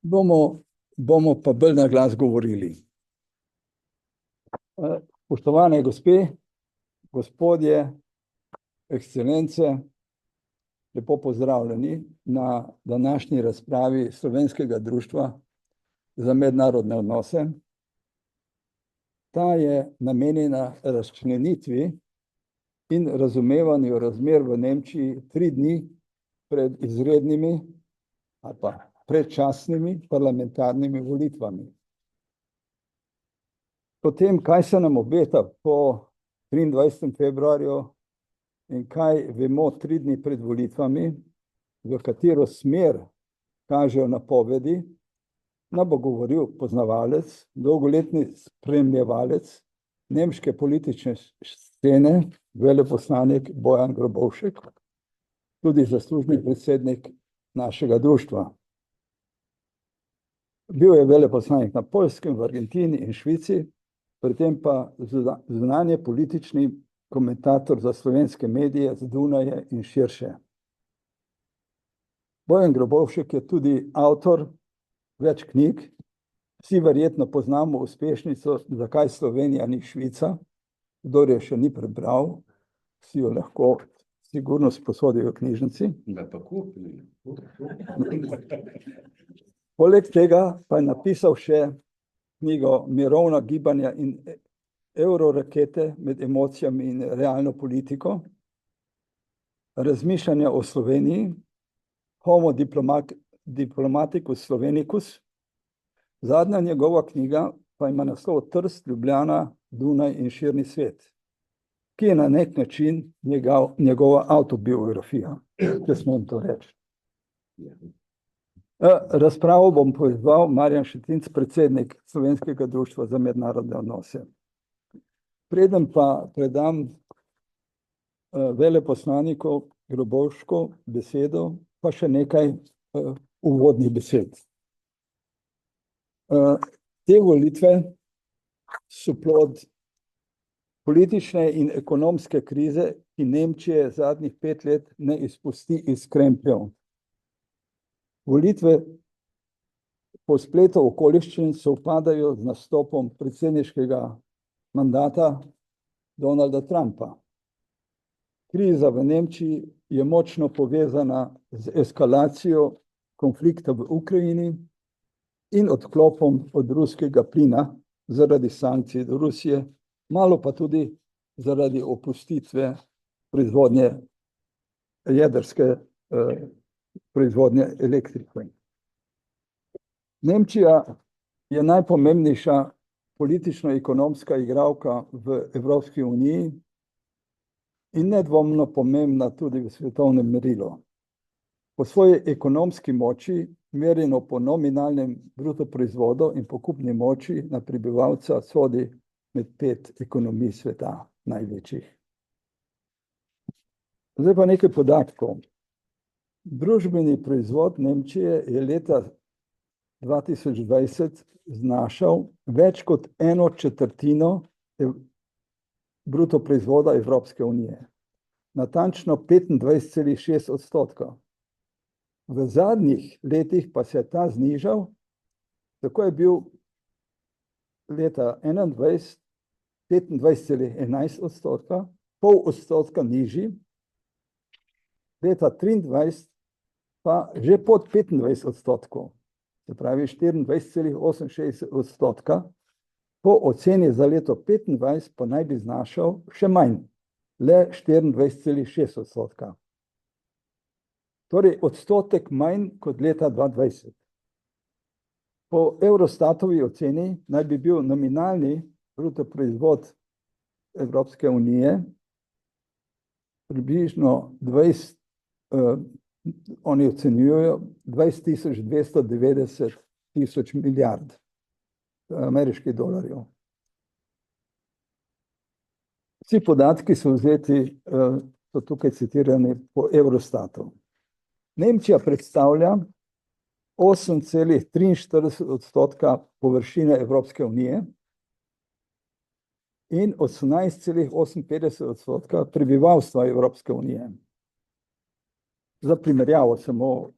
Bomo pa bolj na glas govorili. Spoštovane gospe, gospodje, ekscelence, lepo pozdravljeni na današnji razpravi Slovenskega društva za mednarodne odnose. Ta je namenjena razčlenitvi in razumevanju razmer v Nemčiji 3 dni pred izrednimi ali pa predčasnimi parlamentarnimi volitvami. Potem, kaj se nam obeta po 23. februarju in kaj vemo 3 dni pred volitvami, v katero smer kažejo napovedi, nam bo govoril poznavalec, dolgoletni spremljevalec nemške politične scene, veleposlanik Bojan Grobovšek, tudi zaslužni predsednik našega društva. Bil je veleposlanik na Poljskem, v Argentini in Švici, pri tem pa zunanje politični komentator za slovenske medije z Dunaja in širše. Bojan Grobovšek je tudi avtor več knjig. Vsi verjetno poznamo uspešnico Zakaj Slovenija ni Švica. Kdor je še ni prebral, si jo lahko sigurno sposodijo v knjižnici. Poleg tega pa je napisal še knjigo Mirovna gibanja in eurorakete med emocijami in realno politiko, Razmišljanja o Sloveniji, Homo diplomaticus Slovenicus. Zadnja njegova knjiga pa ima naslov Trst, Ljubljana, Dunaj in širni svet, ki je na nek način njegova avtobiografija, če smem to reči. Razpravo bom povedal Marjan Šetinc, predsednik Slovenskega društva za mednarodne odnose. Preden pa predam veleposlaniku Grobovšku besedo, pa še nekaj uvodnih besed. Te volitve so plod politične in ekonomske krize, ki Nemčije zadnjih 5 let ne izpusti iz krempljev. Volitve po spletu okoliščin sovpadajo z nastopom predsedniškega mandata Donalda Trumpa. Kriza v Nemčiji je močno povezana z eskalacijo konflikta v Ukrajini in odklopom od ruskega plina zaradi sankcij do Rusije, malo pa tudi zaradi opustitve proizvodnje jedrske proizvodnje elektrike. Nemčija je najpomembnejša politično-ekonomska igralka v Evropski uniji in nedvomno pomembna tudi v svetovnem merilu. Po svoji ekonomski moči, merjeno po nominalnem bruto proizvodu in po kupni moči na prebivalca, sodi med 5 ekonomij sveta največjih. Zdaj pa nekaj podatkov. Družbeni proizvod Nemčije je leta 2020 znašal več kot 1/4 bruto proizvoda Evropske unije. Natančno 25,6%. V zadnjih letih pa se je ta znižal, tako je bil leta 2021 25,11%, pol odstotka nižji, leta 2023 pa že pod 25%, se pravi 24,68%, po oceni za leto 2025 pa naj bi znašal še manj, le 24,6%. Torej odstotek manj kot leta 2020. Po Eurostatovi oceni naj bi bil nominalni bruto proizvod Evropske unije približno 20, oni ocenjujejo 20.290 tisoč milijard ameriških dolarjev. Vsi podatki so vzeti, so tukaj citirani po Eurostatu. Nemčija predstavlja 8,43% površine Evropske unije in 18,58% prebivalstva Evropske unije. Za primerjavo samo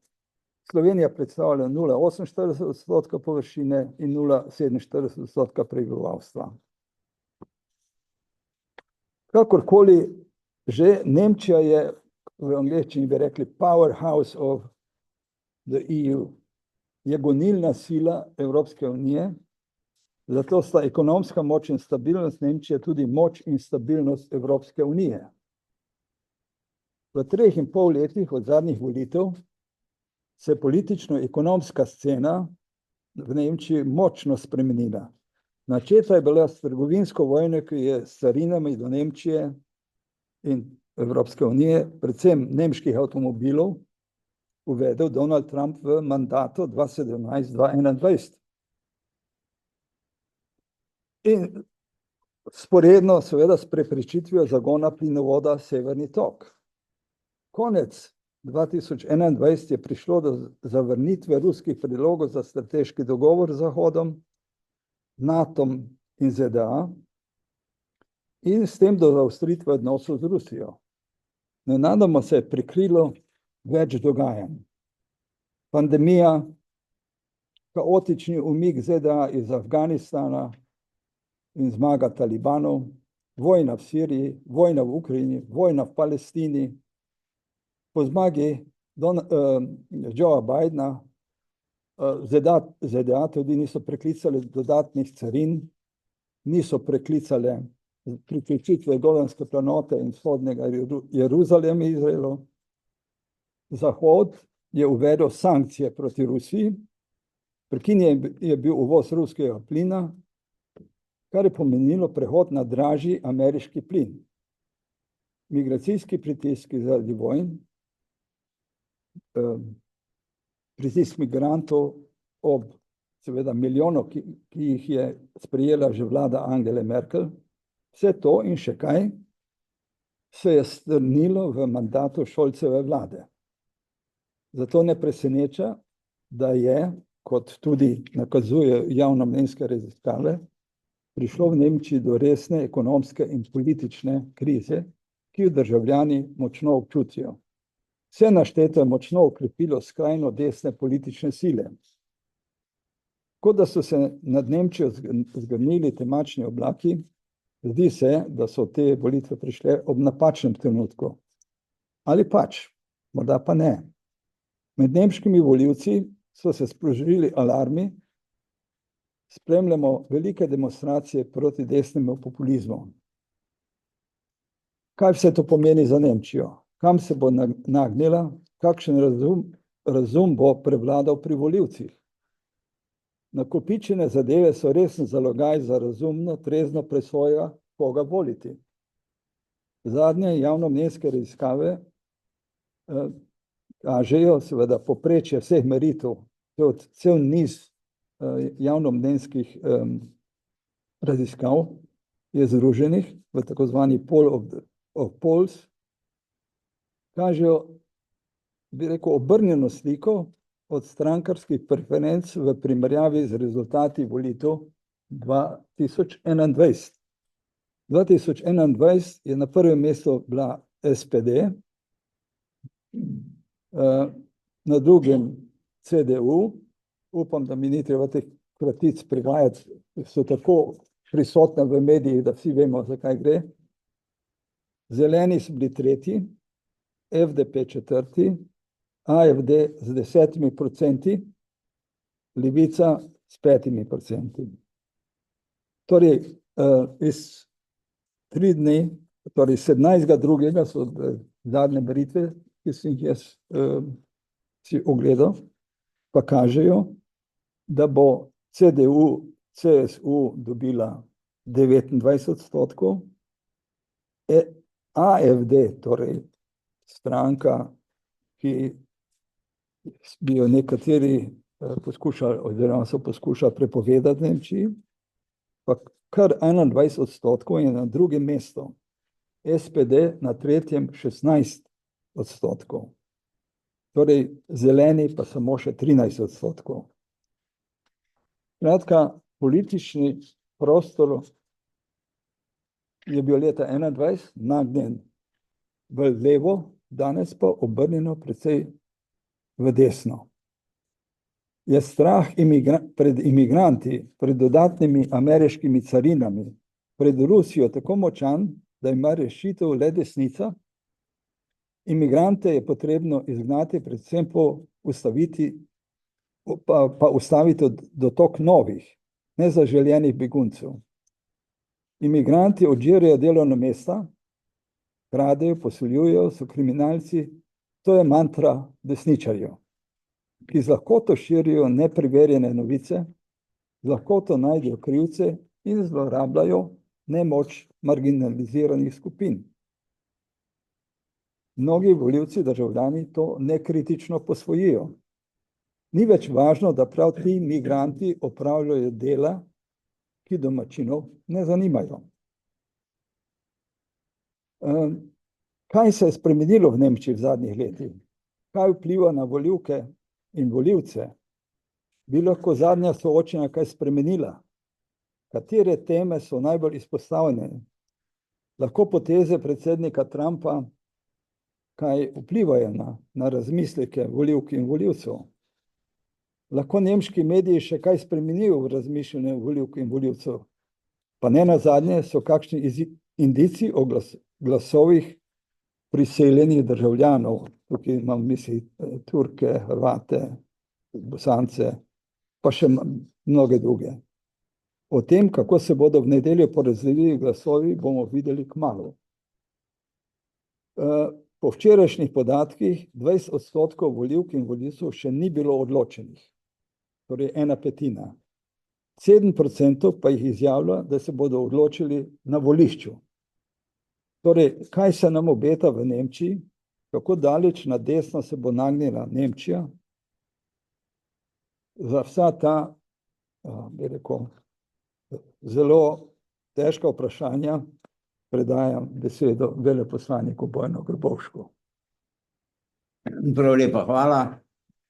Slovenija predstavlja 0,48% površine in 0,47% prebivalstva. Kakorkoli že, Nemčija je, v angleščini bi rekli, powerhouse of the EU, je gonilna sila Evropske unije, zato sta ekonomska moč in stabilnost Nemčije tudi moč in stabilnost Evropske unije. V 3,5 letih od zadnjih volitev se je politično-ekonomska scena v Nemčiji močno spremenila. Načeta je bila s trgovinsko vojno, ki je s carinami do Nemčije in Evropske unije, predvsem nemških avtomobilov, uvedel Donald Trump v mandatu 2017-2021. In sporedno seveda s preprečitvijo zagona plinovoda Severni tok. Konec 2021 je prišlo do zavrnitve ruskih predlogov za strateški dogovor z Zahodom, NATO-om in ZDA in s tem do zaostritve odnosov z Rusijo. Nenadoma se je prikrilo več dogajanj. Pandemija, kaotični umik ZDA iz Afganistana in zmaga talibanov, vojna v Siriji, vojna v Ukrajini, vojna v Palestini. Po zmagi Joea Bidna ZDA tudi niso preklicali dodatnih carin, niso preklicali priključitve Golanske planote in vzhodnega Jeruzalema Izraelu. Zahod je uvedel sankcije proti Rusiji, prekinjen je bil uvoz ruskega plina, kar je pomenilo prehod na dražji ameriški plin. Migracijski pritiski zaradi vojn, pritisk migrantov ob seveda milijonov, ki jih je sprejela že vlada Angele Merkel, vse to in še kaj se je strnilo v mandatu Scholzeve vlade. Zato ne preseneča, da je, kot tudi nakazuje javnomnenjske raziskave, prišlo v Nemčiji do resne ekonomske in politične krize, ki jo državljani močno občutijo. Vse našteto je močno okrepilo skrajno desne politične sile. Kot da so se nad Nemčijo zgrnili temačni oblaki, zdi se, da so te volitve prišle ob napačnem trenutku. Ali pač, morda pa ne. Med nemškimi volivci so se sprožili alarmi, spremljamo velike demonstracije proti desnemu populizmu. Kaj vse to pomeni za Nemčijo? Kam se bo nagnila? Kakšen razum bo prevladal pri volivcih? Nakopičene zadeve so resen zalogaj za razumno, trezno presojo, koga voliti. Zadnje javnomnenjske raziskave kažejo seveda povprečje vseh meritev, cel niz javnomnenjskih raziskav je združenih v tako zvani poll of polls, kažejo, bi rekel, obrnjeno sliko od strankarskih preferenc v primerjavi z rezultati volitev 2021. 2021 je na prvem mestu bila SPD, na drugem CDU, upam, da mi ni treba teh kratic prevajati, so tako prisotne v medijih, da vsi vemo, za kaj gre. Zeleni so bili tretji, FDP četrti, AFD z 10%, Levica s 5%. Torej, iz 3 dni, torej 17.2. so zadnje meritve, ki sem jih jaz si ogledal, pa kažejo, da bo CDU-CSU dobila 29%, AFD, torej stranka, ki bi jo nekateri poskušali, oziroma so poskušali prepovedati v Nemčiji, pa kar 21% je na drugem mestu, SPD na tretjem 16%. Torej, zeleni pa samo še 13%. Skratka, politični prostor je bil leta 2021 nagnjen v levo, danes pa obrnjeno precej v desno. je strah pred imigranti, pred dodatnimi ameriškimi carinami, pred Rusijo tako močan, da ima rešitev le desnica. Imigrante je potrebno izgnati, predvsem pa ustaviti dotok novih, nezaželenih beguncev. Imigranti odžirajo delovna mesta, kradejo, posiljujejo, so kriminalci. To je mantra desničarjev, ki z lahkoto širijo nepreverjene novice, z lahkoto najdejo krivce in zlorabljajo nemoč marginaliziranih skupin. Mnogi volivci, državljani to nekritično posvojijo. Ni več važno, da prav ti migranti opravljajo dela, ki domačinov ne zanimajo. Kaj se je spremenilo v Nemčiji v zadnjih letih? Kaj vpliva na volivke in volivce? Bi lahko zadnja soočenja kaj spremenila? Katere teme so najbolj izpostavljene? Lahko poteze predsednika Trumpa kaj vplivajo na razmisleke volivk in volivcev? Lahko nemški mediji še kaj spremenijo v razmišljanju volivk in volivcev? Pa ne nazadnje so kakšni indici o glasovih priseljenih državljanov. Tukaj imam v misli Turke, Hrvate, Bosance, pa še mnoge druge. O tem, kako se bodo v nedeljo porazdelili glasovi, bomo videli kmalu. Po včerajšnjih podatkih 20% volivk in volivcev še ni bilo odločenih, torej 1/5. 7% pa jih izjavlja, da se bodo odločili na volišču. Torej, kaj se nam obeta v Nemčiji? Kako daleč na desno se bo nagnila Nemčija? Za vsa ta, bi rekel, zelo težka vprašanja predajam besedo veleposlaniku Bojanu Grmovšku. Prav lepa, hvala.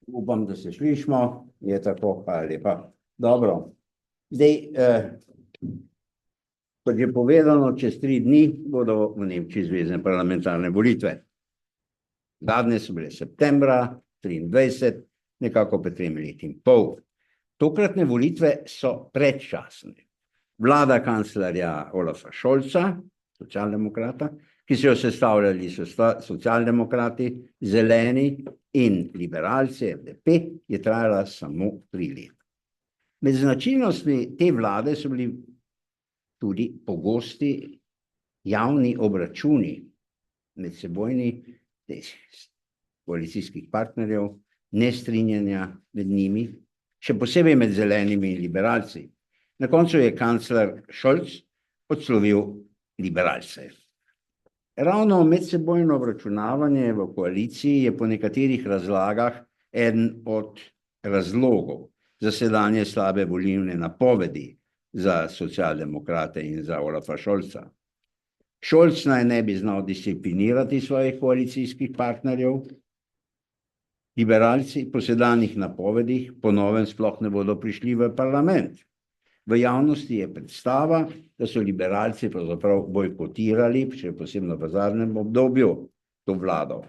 Upam, da se slišimo. Je tako, hvala lepa. Dobro. Zdaj, kot je povedano, čez 3 dni bodo v Nemčiji zvezne parlamentarne volitve. Zadnje so bile septembra 23, nekako pred 3 leti in pol. Tokratne volitve so predčasne. Vlada kanclerja Olafa Scholza, socialdemokrata, ki so jo sestavljali socialdemokrati, zeleni in liberalci, FDP, je trajala samo 3 leta. Med značilnostmi te vlade so bili tudi pogosti javni obračuni medsebojni koalicijskih partnerjev, nestrinjanja med njimi, še posebej med zelenimi in liberalci. Na koncu je kancler Scholz odslovil liberalce. Ravno medsebojno obračunavanje v koaliciji je po nekaterih razlagah eden od razlogov za sedanje slabe volilne napovedi za socialdemokrate in za Olafa Scholza. Scholz naj ne bi znal disciplinirati svojih koalicijskih partnerjev. Liberalci po sedanjih napovedih po novem sploh ne bodo prišli v parlament. V javnosti je predstava, da so liberalci pravzaprav bojkotirali, še posebno v zadnjem obdobju, to vlado.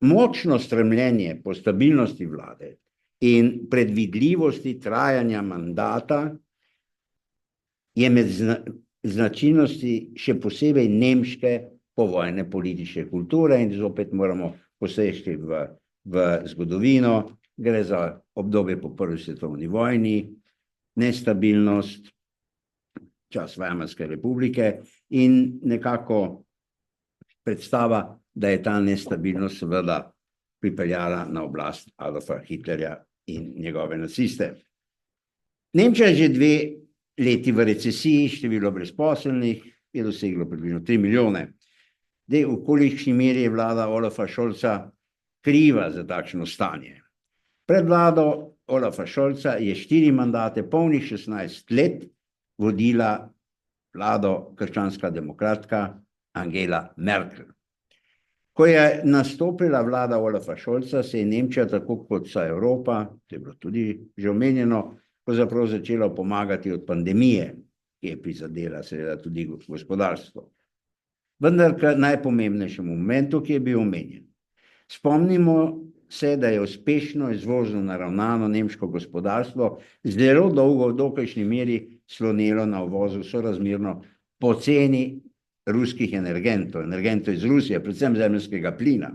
Močno stremljenje po stabilnosti vlade in predvidljivosti trajanja mandata je med značilnosti še posebej nemške povojne politične kulture in zopet moramo poseči v zgodovino. Gre za obdobje po prvi svetovni vojni, nestabilnost, čas Weimarske republike in nekako predstava, da je ta nestabilnost seveda pripeljala na oblast Adolfa Hitlerja in njegove naciste. Nemčija je že 2 leti v recesiji, število brezposelnih je doseglo približno 3 milijone. V kolikšni meri je vlada Olafa Scholza kriva za takšno stanje? Pred vlado Olafa Scholza je 4 mandate, polnih 16 let, vodila vlado krščanska demokratka Angela Merkel. Ko je nastopila vlada Olafa Scholza, se je Nemčija, tako kot vsa Evropa, to je bilo tudi že omenjeno, pravzaprav začela pomagati od pandemije, ki je prizadela seveda tudi gospodarstvo. Vendar k najpomembnejšemu momentu, ki je bil omenjen. Spomnimo se, da je uspešno izvozno naravnano nemško gospodarstvo zelo dolgo v dokajšnji meri slonelo na uvozu sorazmerno poceni ruskih energentov iz Rusije, predvsem zemeljskega plina.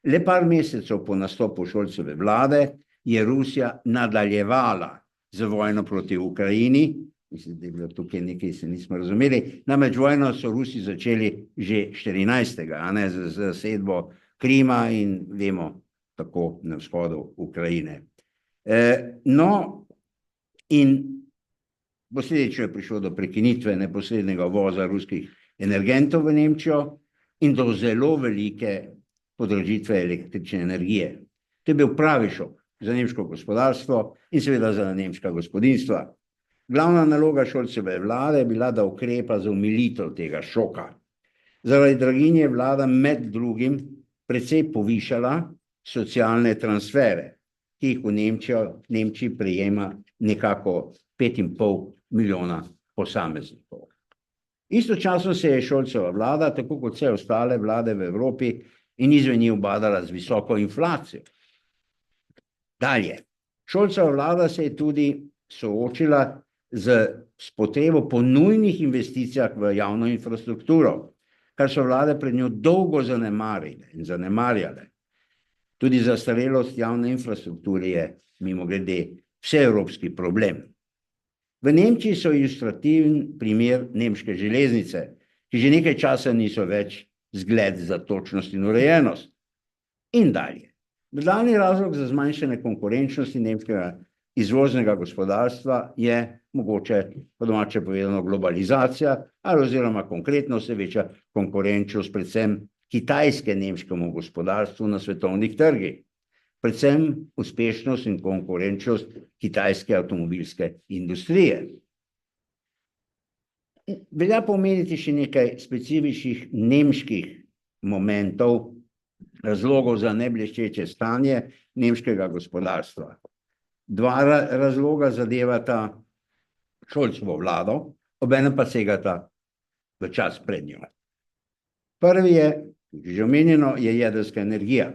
Le par mesecev po nastopu Šolcove vlade je Rusija nadaljevala z vojno proti Ukrajini. Mislim, da je bilo tukaj nekaj, se nismo razumeli. Namreč vojno so Rusi začeli že 14. a ne, z zasedbo Krima in vemo, tako na vzhodu Ukrajine. No, in posledično je prišlo do prekinitve neposrednega uvoza ruskih energentov v Nemčijo in do zelo velike podražitve električne energije. To je bil pravi šok za nemško gospodarstvo in seveda za nemška gospodinjstva. Glavna naloga Šolceve vlade je bila, da ukrepa za omilitev tega šoka. Zaradi draginje vlada med drugim precej povišala socialne transfere, ki jih v Nemčiji prejema nekako 5,5 milijona posameznikov. Istočasno se je Šolceva vlada, tako kot vse ostale vlade v Evropi in izven njih, ubadala z visoko inflacijo. Dalje. Šolceva vlada se je tudi soočila s potrebo po nujnih investicijah v javno infrastrukturo, kar so vlade pred njo dolgo zanemarjale in zanemarjale. Tudi zastarelost javne infrastrukture je, mimogrede, vseevropski problem. V Nemčiji so ilustrativen primer nemške železnice, ki že nekaj časa niso več zgled za točnost in urejenost. In dalje. Glavni razlog za zmanjšanje konkurenčnosti nemškega izvoznega gospodarstva je mogoče, po domače povedano, globalizacija ali oziroma konkretno vse večja konkurenčnost predvsem kitajske nemškemu gospodarstvu na svetovnih trgih. Predvsem uspešnost in konkurenčnost kitajske avtomobilske industrije. Velja pomeniti še nekaj specifičnih nemških momentov, razlogov za nebleščeče stanje nemškega gospodarstva. Dva razloga zadevata Šolcovo vlado, obenem pa segata v čas pred njo. Prvi je, že omenjeno, je jedrska energija.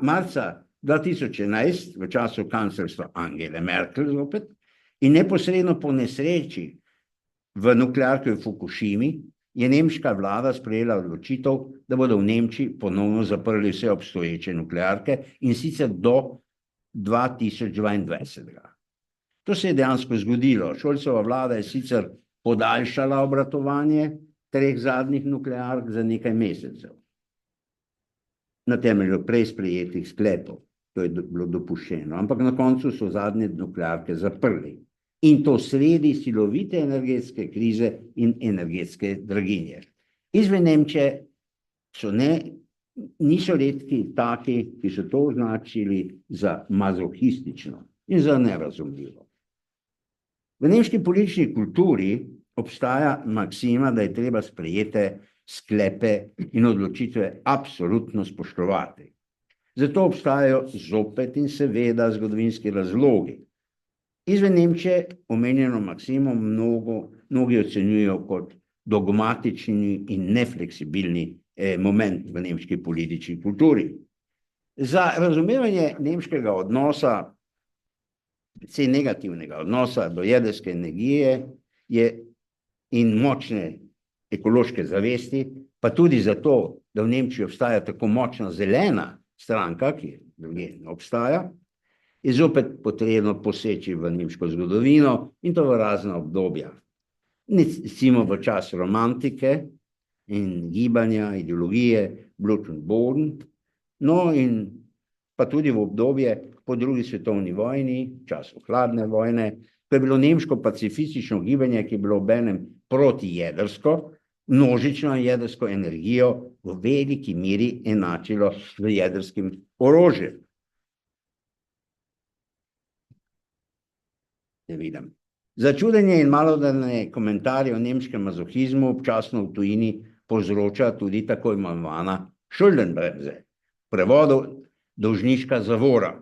Marca 2011, v času kanclerstva Angele Merkel zopet, in neposredno po nesreči v nuklearki v Fukušimi, je nemška vlada sprejela odločitev, da bodo v Nemčiji ponovno zaprli vse obstoječe nuklearke in sicer do 2022. To se je dejansko zgodilo. Šolcova vlada je sicer podaljšala obratovanje 3 zadnjih nukleark za nekaj mesecev. Na temelju prej sprejetih sklepov. To je bilo dopuščeno. Ampak na koncu so zadnje nuklearke zaprli. In to sredi silovite energetske krize in energetske draginje. Izven Nemčije niso redki taki, ki so to označili za mazohistično in za nerazumljivo. V nemški politični kulturi obstaja maksima, da je treba sprejete sklepe in odločitve absolutno spoštovati. Zato obstajajo zopet in seveda zgodovinski razlogi. Izven Nemčije omenjeno maksimo mnogi ocenjujejo kot dogmatični in nefleksibilni moment v nemški politični kulturi. Za razumevanje nemškega odnosa, predvsem negativnega odnosa do jedrske energije in močne ekološke zavesti, pa tudi zato, da v Nemčiji obstaja tako močna zelena stranka, ki drugje ne obstaja, je zopet potrebno poseči v nemško zgodovino in to v razna obdobja. Recimo v čas romantike in gibanja, ideologije, Blut und Boden, no in pa tudi v obdobje po drugi svetovni vojni, času hladne vojne, ko je bilo nemško pacifistično gibanje, ki je bilo obenem protijedrsko, množično jedrsko energijo v veliki meri enačilo z jedrskim orožjem. Začudenje in malodane komentarje o nemškem mazohizmu občasno v tujini povzroča tudi tako imenovana Schuldenbremse, v prevodu dolžniška zavora.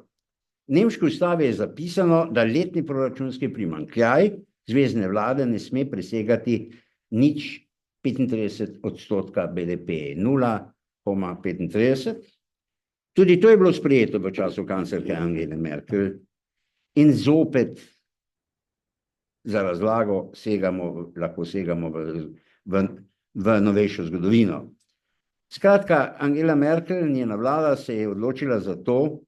V nemški ustavi je zapisano, da letni proračunski primanjkljaj zvezne vlade ne sme presegati 0,35% BDP, 0,35%. Tudi to je bilo sprejeto v času kanclerke Angele Merkel in zopet za razlago lahko segamo v novejšo zgodovino. Skratka, Angela Merkel, njena vlada, se je odločila za to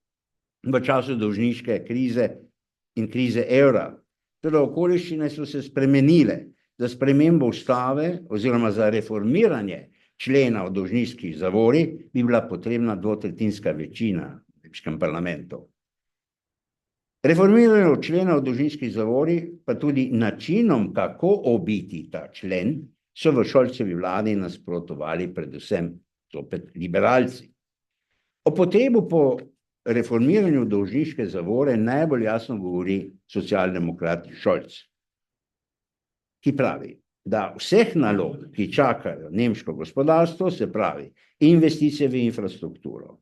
v času dolžniške krize in krize evra. Torej, okoliščine so se spremenile. Za spremembo ustave oziroma za reformiranje člena o dolžniških zavorih bi bila potrebna dvotretjinska večina v nemškem parlamentu. Reformiranje člena o dolžniških zavorih, pa tudi načinom, kako obiti ta člen, so v Scholzovi vladi nasprotovali predvsem zopet liberalci. O potrebu po reformiranju dolžniške zavore najbolj jasno govori socialdemokrat Scholz, ki pravi, da vseh nalog, ki čakajo nemško gospodarstvo, se pravi investicije v infrastrukturo,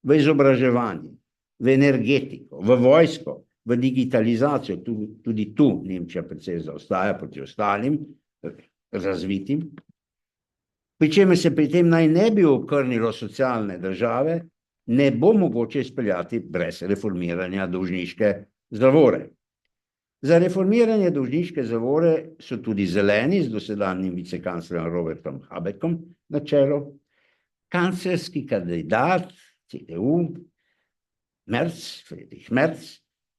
v izobraževanje, v energetiko, v vojsko, v digitalizacijo, tudi tu Nemčija precej zaostaja proti ostalim razvitim, pri čemer se pri tem naj ne bi okrnilo socialne države, ne bo mogoče izpeljati brez reformiranja dolžniške zavore. Za reformiranje dolžniške zavore so tudi zeleni z dosedanjim vicekanclerjem Robertom Habeckom na čelu, kanclerski kandidat CDU Friedrich Merz,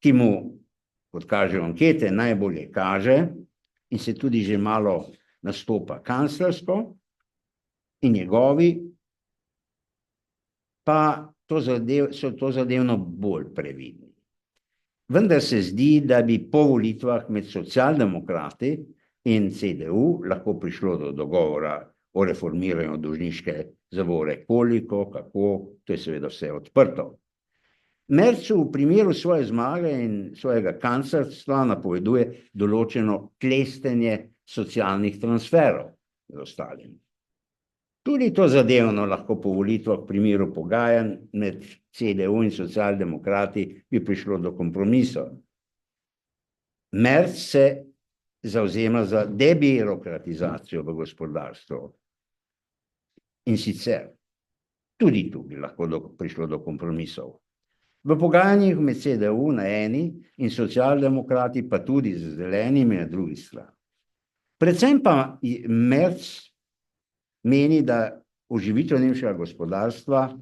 ki mu, kot kažejo ankete, najbolje kaže in se tudi že malo nastopa kanclersko, in njegovi pa so to zadevno bolj previdni. Vendar se zdi, da bi po volitvah med socialdemokrati in CDU lahko prišlo do dogovora o reformiranju dolžniške zavore. Koliko, kako, to je seveda vse odprto. Merzu v primeru svoje zmage in svojega kanclerstva napoveduje določeno klestenje socialnih transferov z ostalim. Tudi to zadevno lahko po volitvah v primeru pogajanj med CDU in socialdemokrati bi prišlo do kompromisov. Merz se zavzema za debirokratizacijo v gospodarstvu. In sicer tudi tu bi lahko prišlo do kompromisov. V pogajanjih med CDU na eni in socialdemokrati pa tudi z zelenimi na drugi strani. Predvsem pa Merz meni, da oživitev nemškega gospodarstva,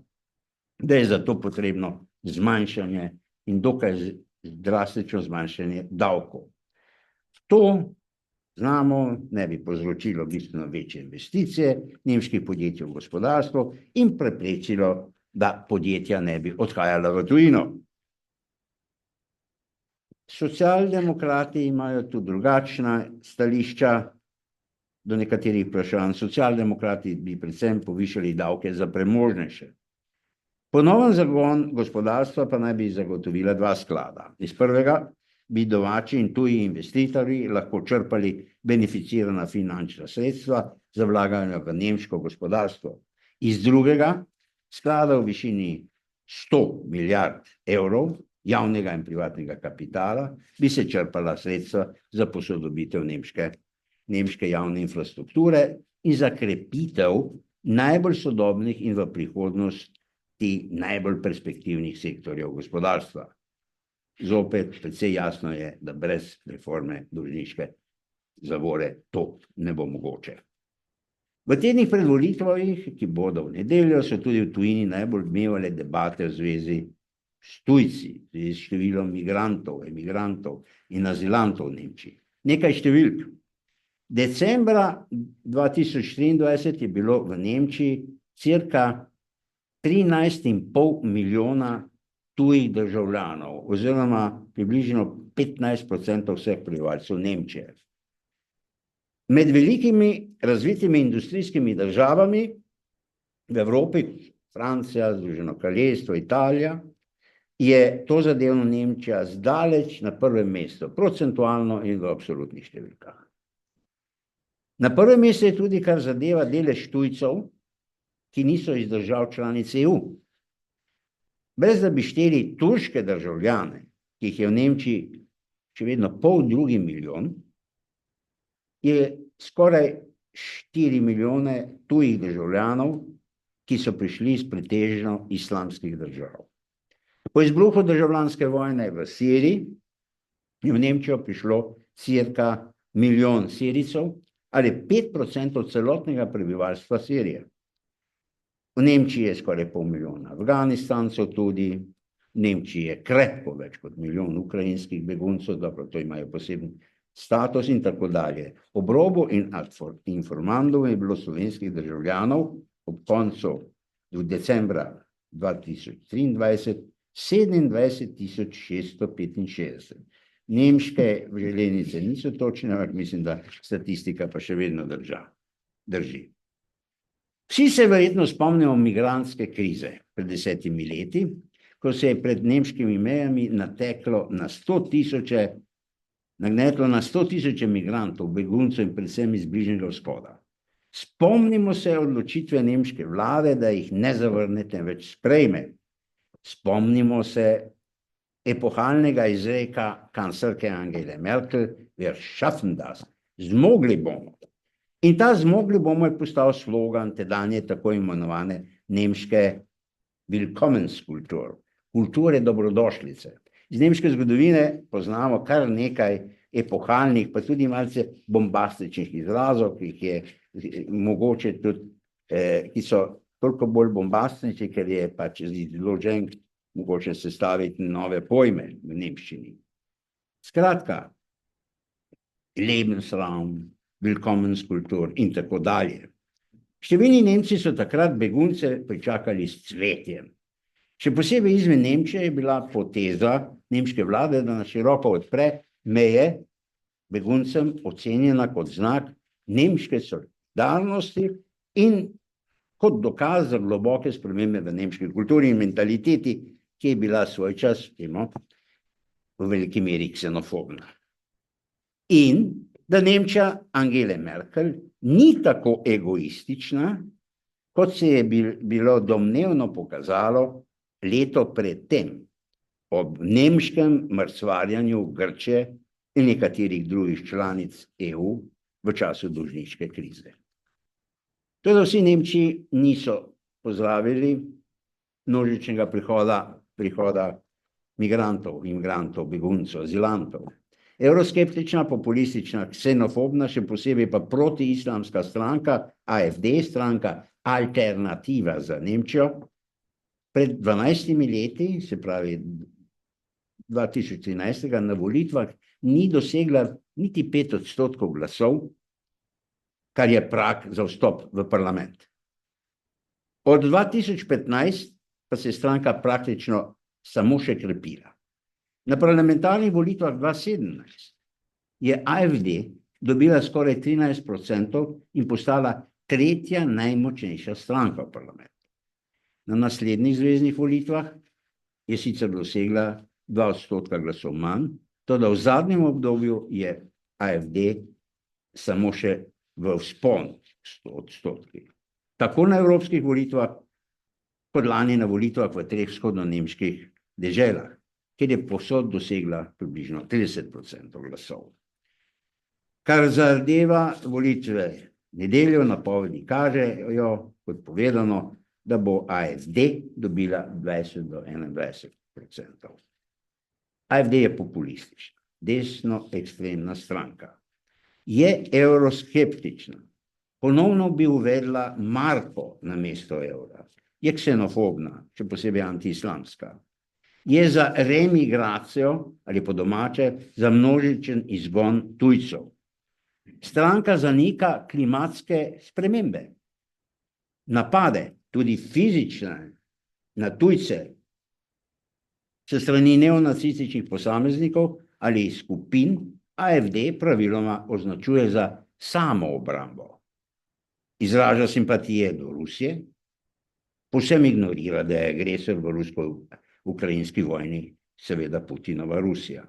da je zato potrebno zmanjšanje in dokaj drastično zmanjšanje davkov. To znamo, ne bi povzročilo bistveno večje investicije nemških podjetij v gospodarstvo in preprečilo, da podjetja ne bi odhajala v tujino. Socialdemokrati imajo tu drugačna stališča do nekaterih vprašanj. Socialdemokrati bi predvsem povišali davke za premožnejše. Ponoven zagon gospodarstva pa naj bi zagotovila dva sklada. Iz prvega bi domači in tuji investitorji lahko črpali beneficirana finančna sredstva za vlaganje v nemško gospodarstvo. Iz drugega sklada v višini 100 milijard evrov javnega in privatnega kapitala bi se črpala sredstva za posodobitev nemške javne infrastrukture in za krepitev najbolj sodobnih in v prihodnosti najbolj perspektivnih sektorjev gospodarstva. Zopet precej jasno je, da brez reforme dolžniške zavore to ne bo mogoče. V tednih pred volitvami, ki bodo v nedeljo, so tudi v tujini najbolj odmevale debate v zvezi s tujci, z številom migrantov, emigrantov in azilantov v Nemčiji. Nekaj številk. Decembra 2023 je bilo v Nemčiji cirka 13,5 milijona tujih državljanov, oziroma približno 15% vseh prebivalcev Nemčije. Med velikimi razvitimi industrijskimi državami v Evropi, Francija, Združeno kraljestvo, Italija, je to zadevno Nemčija zdaleč na prvem mestu, procentualno in v absolutnih številkah. Na prvem mestu je tudi, kar zadeva delež tujcev, ki niso iz držav članic EU. Brez da bi šteli turške državljane, ki jih je v Nemčiji še vedno 2,5 milijona, je skoraj 4 milijone tujih državljanov, ki so prišli iz pretežno islamskih držav. Po izbruhu državljanske vojne v Siriji je v Nemčijo prišlo cirka 1 milijon Sirijcev ali 5% celotnega prebivalstva Sirije. V Nemčiji je skoraj 500 milijona Afganistancev tudi, v Nemčiji je krepko več kot 1 milijon ukrajinskih beguncev, dobro, to imajo poseben status in tako dalje. Ob robu in informandu je bilo slovenskih državljanov ob koncu decembra 2023 27.665. Nemške železnice niso točne, ampak mislim, da statistika pa še vedno drži. Vsi se verjetno spomnimo migrantske krize pred 10 leti, ko se je pred nemškimi mejami nagnetlo na 100 tisoče migrantov, beguncev in predvsem iz Bližnjega vzhoda. Spomnimo se odločitve nemške vlade, da jih ne zavrne, temveč sprejme. Spomnimo se epohalnega izreka kanclerke Angele Merkel, wir schaffen das, zmogli bomo. In ta zmogli bomo je postal slogan tedanje tako imenovane nemške Willkommenskultur, kulture dobrodošlice. Iz nemške zgodovine poznamo kar nekaj epohalnih, pa tudi malce bombastičnih izrazov, ki jih je mogoče tudi, ki so toliko bolj bombastični, ker je pač zelo mogoče sestaviti nove pojme v nemščini. Skratka, Lebensraum, Willkommenskultur in tako dalje. Številni Nemci so takrat begunce pričakali s cvetjem. Še posebej izven Nemčije je bila poteza nemške vlade, da na široko odpre meje beguncem ocenjena kot znak nemške solidarnosti in kot dokaz za globoke spremembe v nemški kulturi in mentaliteti, ki je bila svoj čas, v veliki meri ksenofobna. In da Nemčija Angele Merkel ni tako egoistična, kot se je bilo domnevno pokazalo leto predtem ob nemškem mrcvarjanju Grčije in nekaterih drugih članic EU v času dolžniške krize. Toda vsi Nemčiji niso pozdravili množičnega prihoda migrantov, imigrantov, beguncev, azilantov. Evroskeptična, populistična, ksenofobna, še posebej pa protiislamska stranka, AfD, stranka Alternativa za Nemčijo, pred 12 leti, se pravi 2013, na volitvah ni dosegla niti 5% glasov, kar je prag za vstop v parlament. Od 2015 pa se je stranka praktično samo še krepila. Na parlamentarnih volitvah 2017 je AfD dobila skoraj 13% in postala tretja najmočnejša stranka v parlamentu. Na naslednjih zveznih volitvah je sicer dosegla 2% glasov manj, toda v zadnjem obdobju je AfD samo še v vzponu 100%. Tako na evropskih volitvah, kot lani na volitvah v 3 vzhodno-nemških deželah, kjer je povsod dosegla približno 30% glasov. Kar zadeva volitve nedeljo, napovedi kažejo, kot povedano, da bo AfD dobila 20 do 21%. AfD je populistična, desno ekstremna stranka. Je evroskeptična. Ponovno bi uvedla marko na mesto evra. Je ksenofobna, še posebej antiislamska. Je za remigracijo ali po domače za množičen izgon tujcev. Stranka zanika klimatske spremembe. Napade, tudi fizične, na tujce se strani neonacističnih posameznikov ali skupin AfD praviloma označuje za samoobrambo. Izraža simpatije do Rusije, povsem ignorira, da je agresor v rusko-ukrajinski vojni seveda Putinova Rusija.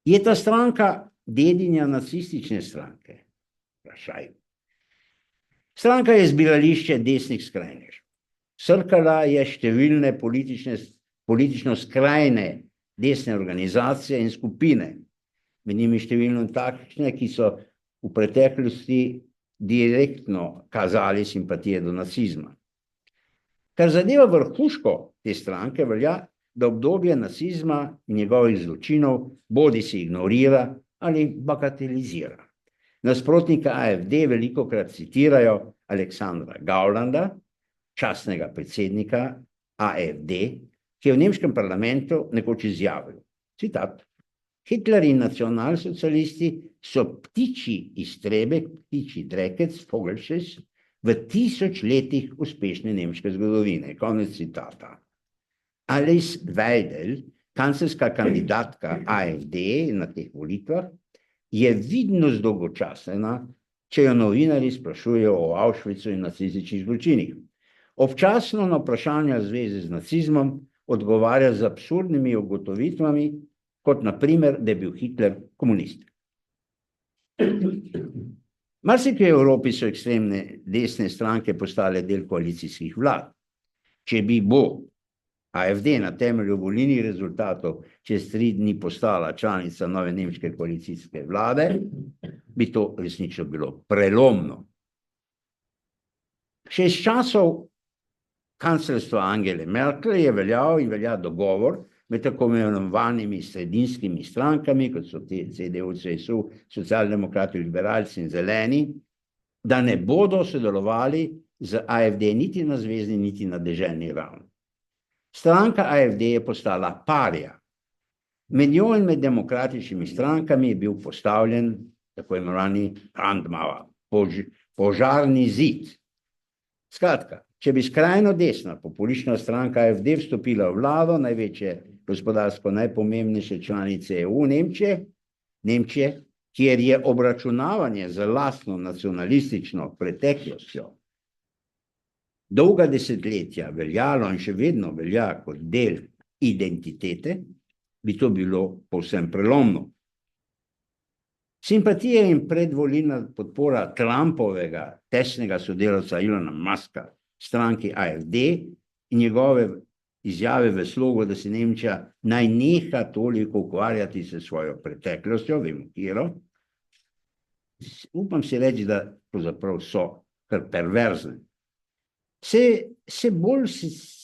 Je ta stranka dedinja nacistične stranke? Vprašaj. Stranka je zbirališče desnih skrajnežev. Srkala je številne politično skrajne desne organizacije in skupine, med njimi številno takšne, ki so v preteklosti direktno kazali simpatije do nacizma. Kar zadeva vrhuško te stranke, velja, da obdobje nacizma in njegovih zločinov bodi se ignorira ali bagatelizira. Nasprotniki AfD velikokrat citirajo Aleksandra Gaullanda, častnega predsednika AfD, ki je v nemškem parlamentu nekoč izjavil, citat, Hitler in nacionalsocialisti so ptičji iztrebek, ptičji drekec, Vogelschiss, v 1000 letih uspešne nemške zgodovine. Konec citata. Alice Weidel, kanclerska kandidatka AfD na teh volitvah, je vidno zdolgočasena, če jo novinarji sprašujejo o Auschwitzu in nacističnih zločinih. Občasno na vprašanja v zvezi z nacizmom odgovarja z absurdnimi ugotovitvami, kot na primer, da je bil Hitler komunist. Marsikje v Evropi so ekstremne desne stranke postale del koalicijskih vlad. Če bo AfD na temelju volilnih rezultatov čez 3 dni postala članica nove nemške koalicijske vlade, bi to resnično bilo prelomno. Še iz časov kanclerstva Angele Merkel je veljal in velja dogovor med tako imenovanimi sredinskimi strankami, kot so te CDU, CSU, socialdemokrati, liberalci in zeleni, da ne bodo sodelovali z AfD niti na zvezni, niti na deželni ravni. Stranka AfD je postala parija. Med njo in med demokratičnimi strankami je bil postavljen tako imenovani Brandmauer, požarni zid. Skratka, če bi skrajno desna populistična stranka AfD vstopila v vlado največje gospodarsko najpomembnejše članice EU Nemčije, kjer je obračunavanje z lastno nacionalistično preteklostjo dolga desetletja veljalo in še vedno velja kot del identitete, bi to bilo povsem prelomno. Simpatije in predvolilna podpora Trumpovega tesnega sodelavca Elona Muska stranki AfD in njegove izjave v slogu, da se Nemčija naj neha toliko ukvarjati se svojo preteklostjo, vemo katero, upam si reči, da pravzaprav so kar perverzne. Se bolj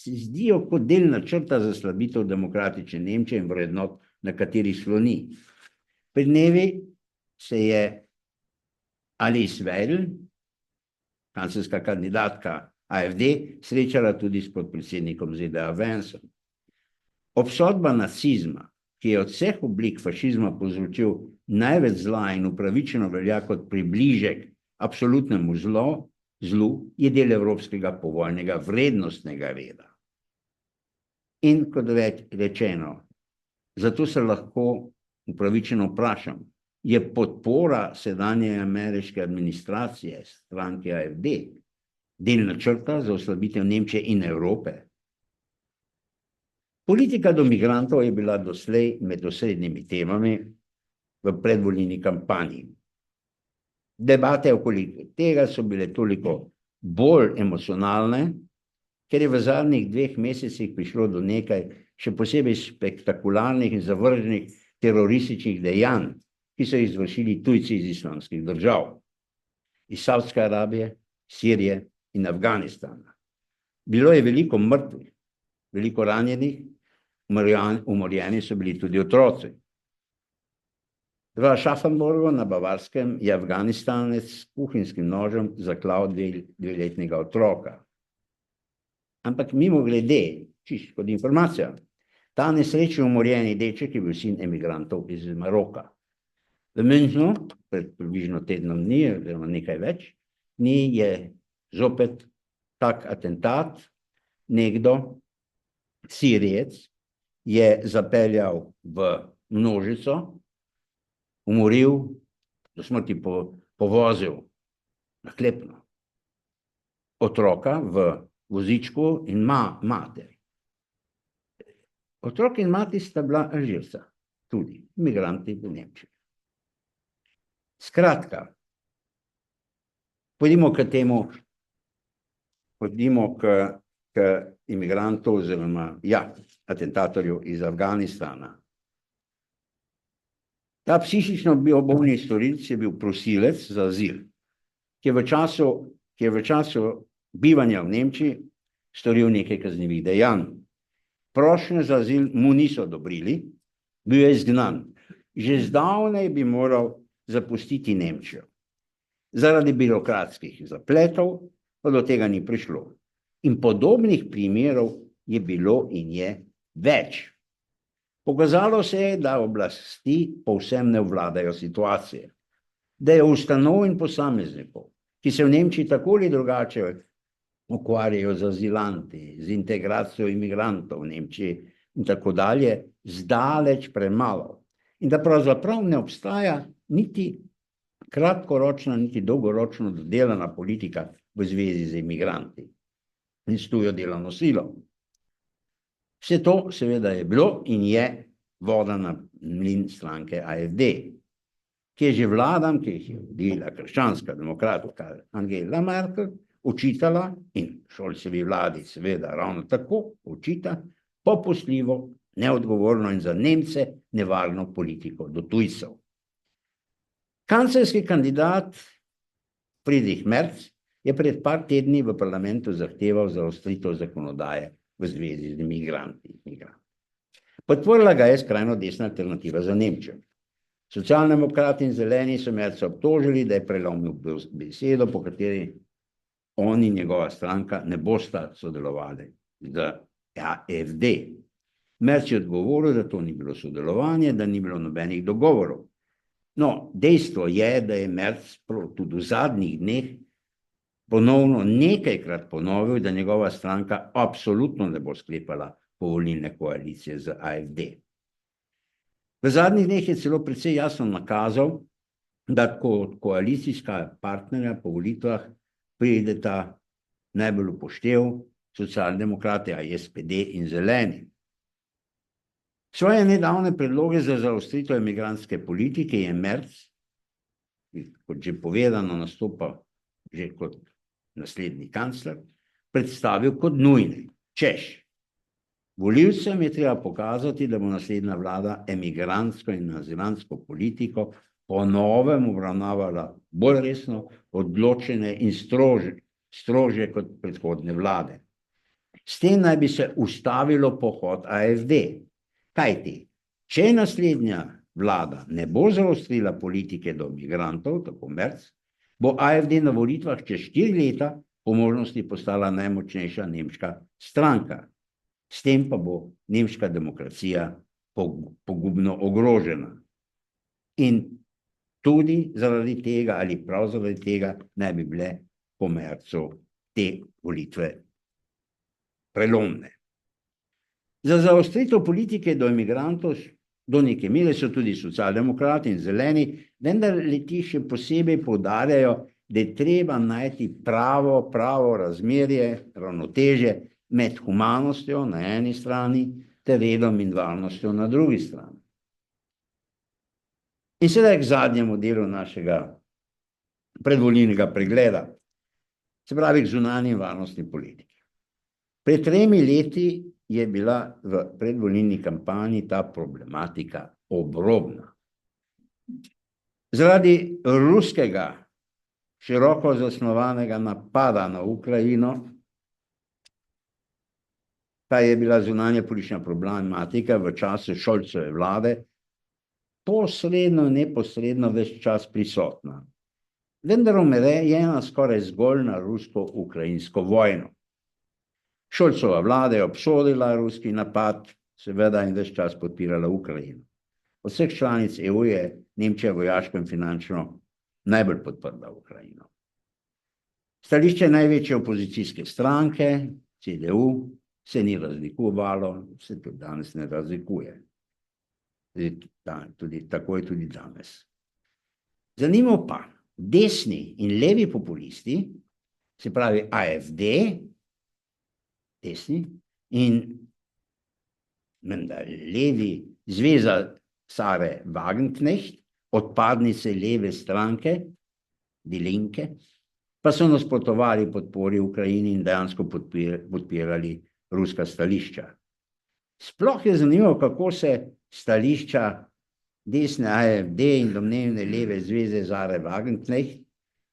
zdijo kot del načrta za slabitev demokratične Nemčije in vrednot, na katerih sloni. Pred dnevi se je Alice Weidel, kanclerska kandidatka AfD, srečala tudi s podpredsednikom ZDA Vanceom. Obsodba nacizma, ki je od vseh oblik fašizma povzročil največ zla in upravičeno velja kot približek absolutnemu zlu, je del evropskega povojnega vrednostnega reda. In kot rečeno, zato se lahko upravičeno vprašam, je podpora sedanje ameriške administracije stranke AfD del načrta za oslabitev Nemčije in Evrope? Politika do migrantov je bila doslej med osrednjimi temami v predvolilni kampanji. Debate okoli tega so bile toliko bolj emocionalne, ker je v zadnjih 2 mesecih prišlo do nekaj še posebej spektakularnih in zavrženih terorističnih dejanj, ki so jih izvršili tujci iz islamskih držav, iz Savdske Arabije, Sirije in Afganistana. Bilo je veliko mrtvih, veliko ranjenih, umorjeni so bili tudi otroci. V Schaffenburgu na Bavarskem je Afganistanec s kuhinjskim nožem zaklal 2-letnega otroka. Ampak mimogrede, čisto kot informacija, ta nesreči umorjeni deček je bil sin emigrantov iz Maroka. V Münchnu, pred približno tednom dni, oziroma nekaj več, je zopet tak atentat, nekdo, Sirijec, je zapeljal v množico, umoril, do smrti povozil naklepno otroka v vozičku in mater. Otrok in mati sta bila Alžirca, tudi imigranti v Nemčiji. Skratka, pojdimo k imigrantov oziroma atentatorju iz Afganistana. Ta psihično bolni storilec je bil prosilec za azil, ki je v času bivanja v Nemčiji storil nekaj kaznivih dejanj. Prošnje za azil mu niso odobrili, bil je izgnan. Že zdavnaj bi moral zapustiti Nemčijo. Zaradi birokratskih zapletov pa do tega ni prišlo. In podobnih primerov je bilo in je več. Pokazalo se je, da oblasti povsem ne obvladajo situacije, da je ustanov in posameznikov, ki se v Nemčiji tako ali drugače ukvarjajo z azilanti, z integracijo imigrantov v Nemčiji in tako dalje, zdaleč premalo. In da pravzaprav ne obstaja niti kratkoročna, niti dolgoročno dodelana politika v zvezi z imigranti in s tujo delovno silo. Vse to seveda je bilo in je voda na mlin stranke AfD, ki je že vladam, ki jih je vodila krščanska demokratka Angela Merkel, učitala in Šolcevi vladi seveda ravno tako učita popustljivo, neodgovorno in za Nemce nevarno politiko do tujcev. Kanclerski kandidat Friedrich Merz je pred par tedni v parlamentu zahteval zaostritev zakonodaje v zvezi z imigranti. Podprla ga je skrajno desna alternativa za Nemčijo. Socialdemokrati in zeleni so Merza obtožili, da je prelomil besedo, po kateri on in njegova stranka ne bosta sodelovali z AfD. Merz je odgovoril, da to ni bilo sodelovanje, da ni bilo nobenih dogovorov. No, dejstvo je, da je Merz tudi v zadnjih dneh ponovno nekajkrat ponovil, da njegova stranka absolutno ne bo sklepala povolilne koalicije z AfD. V zadnjih dneh je celo precej jasno nakazal, da kot koalicijska partnerja po volitvah prideta najbolj upoštev socialdemokrati, SPD in zeleni. Svoje nedavne predloge za zaostritev imigrantske politike je Merz, kot že povedano, nastopa že kot naslednji kancler, predstavil kot nujne. Češ, volivcem je treba pokazati, da bo naslednja vlada emigrantsko in azilantsko politiko po novem obravnavala bolj resno, odločene in strožje kot predhodne vlade. S tem naj bi se ustavilo pohod AfD. Kajti, če naslednja vlada ne bo zaostrila politike do migrantov, tako Merz, bo AfD na volitvah čez 4 leta po možnosti postala najmočnejša nemška stranka. S tem pa bo nemška demokracija pogubno ogrožena. In tudi zaradi tega, ali prav zaradi tega, naj bi bile po Merzu te volitve prelomne. Za zaostritev politike do imigrantov do neke mere so tudi socialdemokrati in zeleni, vendar le-ti še posebej poudarjajo, da je treba najti pravo razmerje, ravnotežje med humanostjo na eni strani ter redom in varnostjo na drugi strani. In sedaj k zadnjemu delu našega predvolilnega pregleda, se pravi k zunanji varnostni politiki. Pred 3 leti je bila v predvolilni kampanji ta problematika obrobna. Zaradi ruskega široko zasnovanega napada na Ukrajino pa je bila zunanja politična problematika v času Šolcove vlade posredno in neposredno ves čas prisotna. Vendar omejena skoraj zgolj na rusko-ukrajinsko vojno. Šolcova vlada je obsodila ruski napad, seveda in ves čas podpirala Ukrajino. Od vseh članic EU je Nemčija vojaško in finančno najbolj podprla Ukrajino. Stališče največje opozicijske stranke, CDU, se ni razlikovalo, se tudi danes ne razlikuje. Tako je tudi danes. Zanimivo pa, desni in levi populisti, se pravi AfD, desni in levi zveza Sare Wagenknecht, odpadnice leve stranke, Die Linke, pa so nasprotovali podpori Ukrajini in dejansko podpirali ruska stališča. Sploh je zanimivo, kako se stališča desne AfD in domnevne leve zveze Sare Wagenknecht,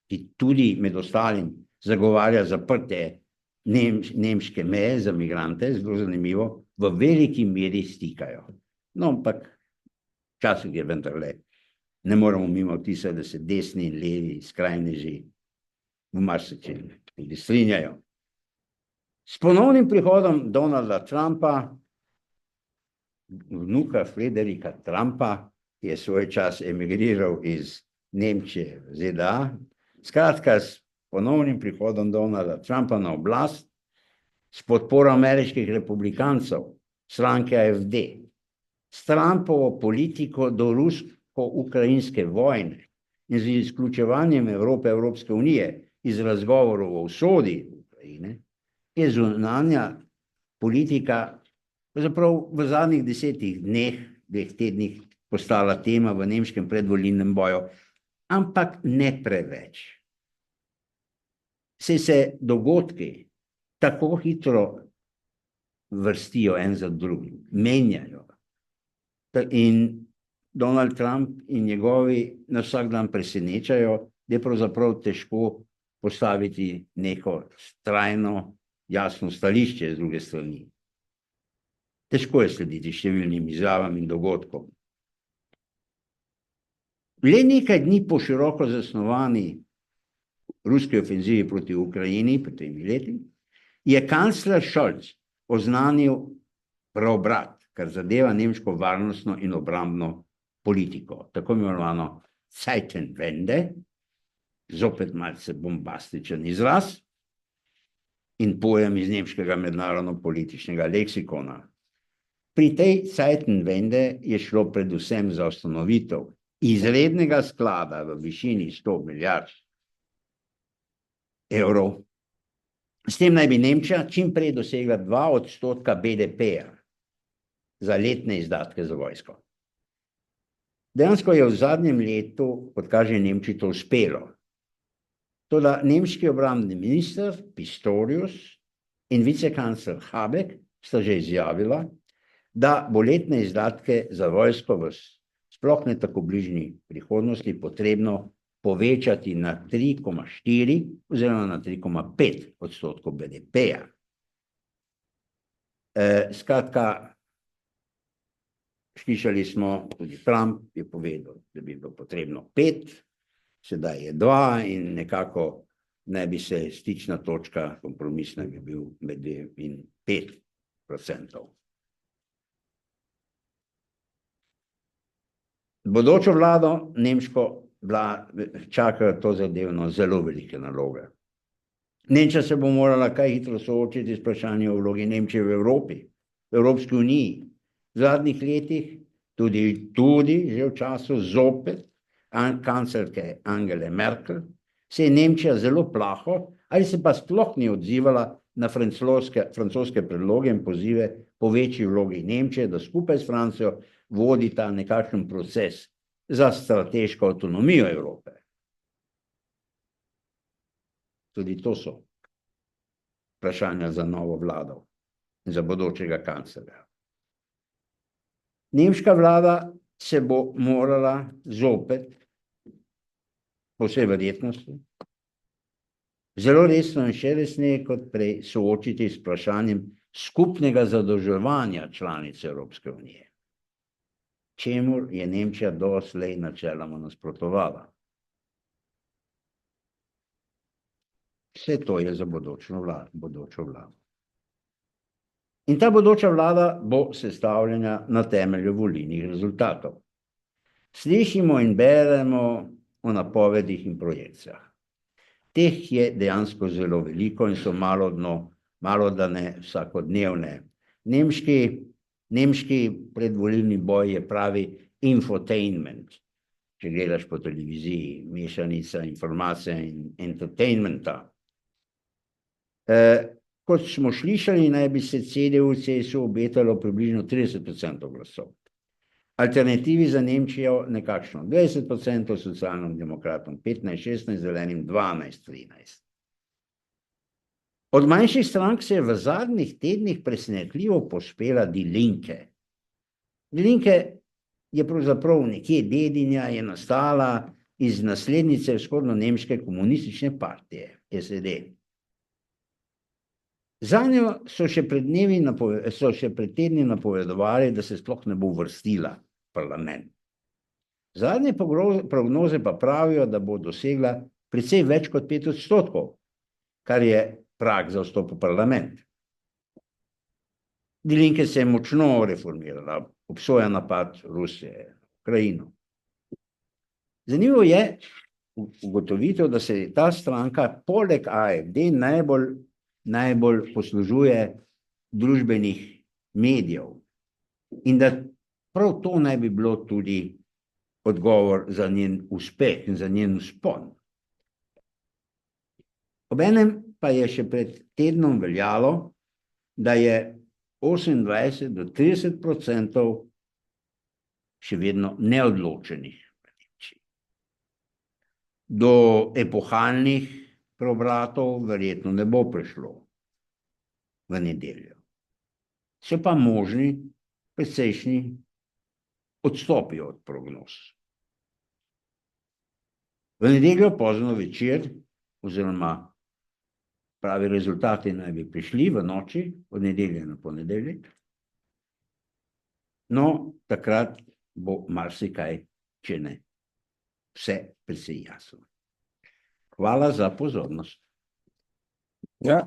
ki tudi med ostalim zagovarja zaprtje nemške meje za migrante, zelo zanimivo, v veliki meri stikajo. No, ampak včasih je vendarle. Ne moramo mimo vtisa, da se desni in levi skrajneži v marsičem tudi strinjajo. S ponovnim prihodom Donalda Trumpa, vnuka Frederika Trumpa, je svoj čas emigriral iz Nemčije v ZDA. Skratka, s ponovnim prihodom Donalda Trumpa na oblast, s podporo ameriških republikancev, stranke AfD, s Trumpovo politiko do rusko-ukrajinske vojne in z izključevanjem Evropske unije iz razgovorov o usodi Ukrajine, je zunanja politika pravzaprav v zadnjih 10 dneh, 2 tednih postala tema v nemškem predvolilnem boju, ampak ne preveč. Se dogodki tako hitro vrstijo en za drugim, menjajo. In Donald Trump in njegovi nas vsak dan presenečajo, da je pravzaprav težko postaviti neko trajno, jasno stališče z druge strani. Težko je slediti številnim izjavam in dogodkom. Le nekaj dni po široko zasnovani ruski ofenzivi proti Ukrajini, pred 3 leti, je kancler Scholz oznanil preobrat, kar zadeva nemško varnostno in obrambno politiko, tako imenovano Zeitenwende, zopet malce bombastičen izraz in pojem iz nemškega mednarodno-političnega leksikona. Pri tej Zeitenwende je šlo predvsem za ustanovitev izrednega sklada v višini 100 milijard evrov. S tem naj bi Nemčija čim prej dosegla 2% BDP-ja za letne izdatke za vojsko. Dejansko je v zadnjem letu, kot kaže Nemčiji, to uspelo. Toda nemški obrambni minister Pistorius in vicekancler Habeck sta že izjavila, da bo letne izdatke za vojsko v sploh ne tako bližnji prihodnosti potrebno povečati na 3,4 oziroma na 3,5% BDP-ja. Skratka, slišali smo, tudi Trump je povedal, da bi bilo potrebno 5, sedaj je 2 in nekako ne bi se stična točka kompromisna bi bil med 2 in 5%. Bodočo vlado nemško čakajo to zadevno zelo velike naloge. Nemčija se bo morala kaj hitro soočiti s vprašanjem o vlogi Nemčije v Evropi, v Evropski uniji. V zadnjih letih, tudi že v času zopet kanclerke Angele Merkel, se je Nemčija zelo plaho ali se pa sploh ni odzivala na francoske predloge in pozive po večji vlogi Nemčije, da skupaj s Francijo vodita nekakšen proces za strateško avtonomijo Evrope. Tudi to so vprašanja za novo vlado in za bodočega kanclerja. Nemška vlada se bo morala zopet, po vsej verjetnosti, zelo resno in še resneje kot prej soočiti s vprašanjem skupnega zadolževanja članic Evropske unije, čemur je Nemčija doslej načeloma nasprotovala. Vse to je za bodočo vlado. In ta bodoča vlada bo sestavljena na temelju volilnih rezultatov. Slišimo in beremo o napovedih in projekcijah. Teh je dejansko zelo veliko in so malodane vsakodnevne. Nemški predvolilni boj je pravi infotainment. Če gledaš po televiziji, mešanica informacije in entertainmenta. Kot smo slišali, naj bi se CDU-CSU obetalo približno 30% glasov. Alternativi za Nemčijo nekakšno 20%, socialnim demokratom 15-16, zelenim 12-13. Od manjših strank se je v zadnjih tednih presenetljivo pospela Die Linke. Die Linke je pravzaprav nekje dedinja, je nastala iz naslednice vzhodno-nemške komunistične partije, SED. Zanjo so še pred tedni napovedovali, da se sploh ne bo uvrstila v parlament. Zadnje prognoze pa pravijo, da bo dosegla precej več kot 5%, kar je prag za vstop v parlament. Die Linke se je močno reformirala, obsoja napad Rusije na Ukrajino. Zanimivo je ugotovitev, da se ta stranka poleg AfD najbolj poslužuje družbenih medijev in da prav to naj bi bilo tudi odgovor za njen uspeh in za njen vzpon. Obenem pa je še pred tednom veljalo, da je 28 do 30% še vedno neodločenih v Nemčiji. Do epohalnih preobratov verjetno ne bo prišlo v nedeljo. So pa možni precejšnji odstopi od prognoz. V nedeljo pozno večer, oziroma pravi rezultati naj bi prišli v noči od nedelje na ponedeljek, no, takrat bo marsikaj, če ne vse precej jasno. Hvala za pozornost. Ja,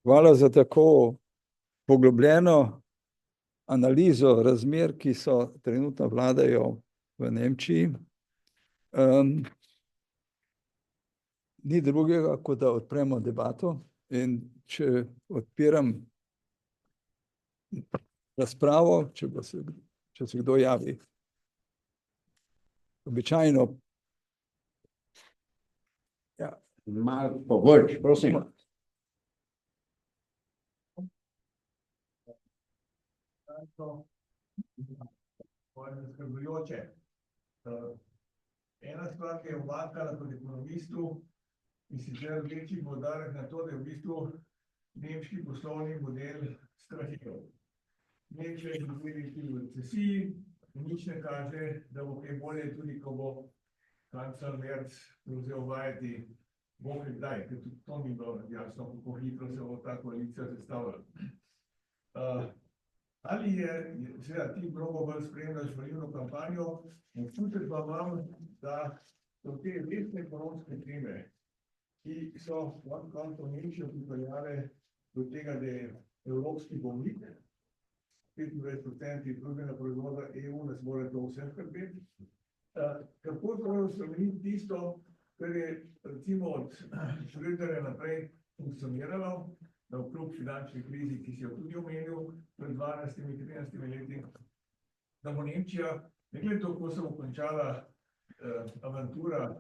hvala za tako poglobljeno analizo razmer, ki so trenutno vladajo v Nemčiji. Ni drugega, kot da odpremo debato, in če odpiram razpravo, če se kdo javi. Običajno. Ja. Malo povrč, prosim. Zaskrbljujoče. Ena stvar, ki je umakala kot ekonomistu, in sicer večji poudarek na to, da je v bistvu nemški poslovni model strahiral. Nemčija je dobili v recesiji, nič ne kaže, da bo kaj bolje, tudi ko bo kancler Merz prevzel vajeti Bog ve kdaj, ker tudi to ni bilo jasno, kako hitro se bo ta koalicija sestavljala. Ali je, seveda ti mnogo bolj spremljaš volilno kampanjo, občutek pa imam, da so te resne ekonomske teme, ki so končno Nemčijo pripeljale do tega, da je evropski bolnik, 25% družbenega proizvoda EU, ne more to vse skrbeti. Kako torej spremeniti tisto, kar je recimo od Schröderja naprej funkcioniralo, da vkljub finančni krizi, ki si jo tudi omenil pred 12-13 leti, da bo Nemčija, ne glede to, ko se bo končala avantura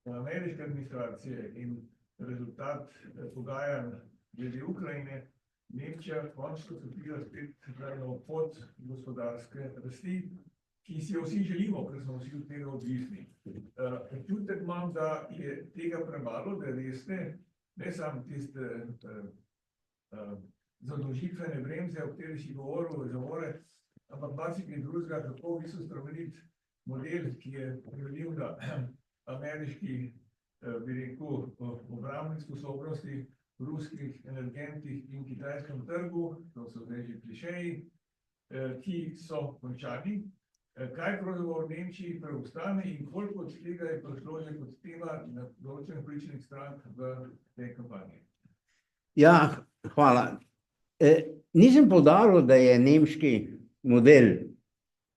ameriške administracije in rezultat pogajanj glede Ukrajine, Nemčija končno stopila spet na pot gospodarske rasti, ki si jo vsi želimo, ker smo vsi od tega odvisni. Občutek imam, da je tega premalo, da resne, ne samo tiste zadolžitvene bremze, o katerih si govoril, zavore, ampak marsikaj drugega, kako v bistvu spremeniti model, ki je primerljiv na ameriški, bi rekel, obrambni sposobnosti, ruskih energentih in kitajskem trgu, to so zdaj že klišeji, ki so končani. Kaj pravzaprav v Nemčiji preostane in koliko od tega je prišlo že kot tema na določenih političnih strank v tej kampanji? Ja, hvala. Nisem poudaril, da je nemški model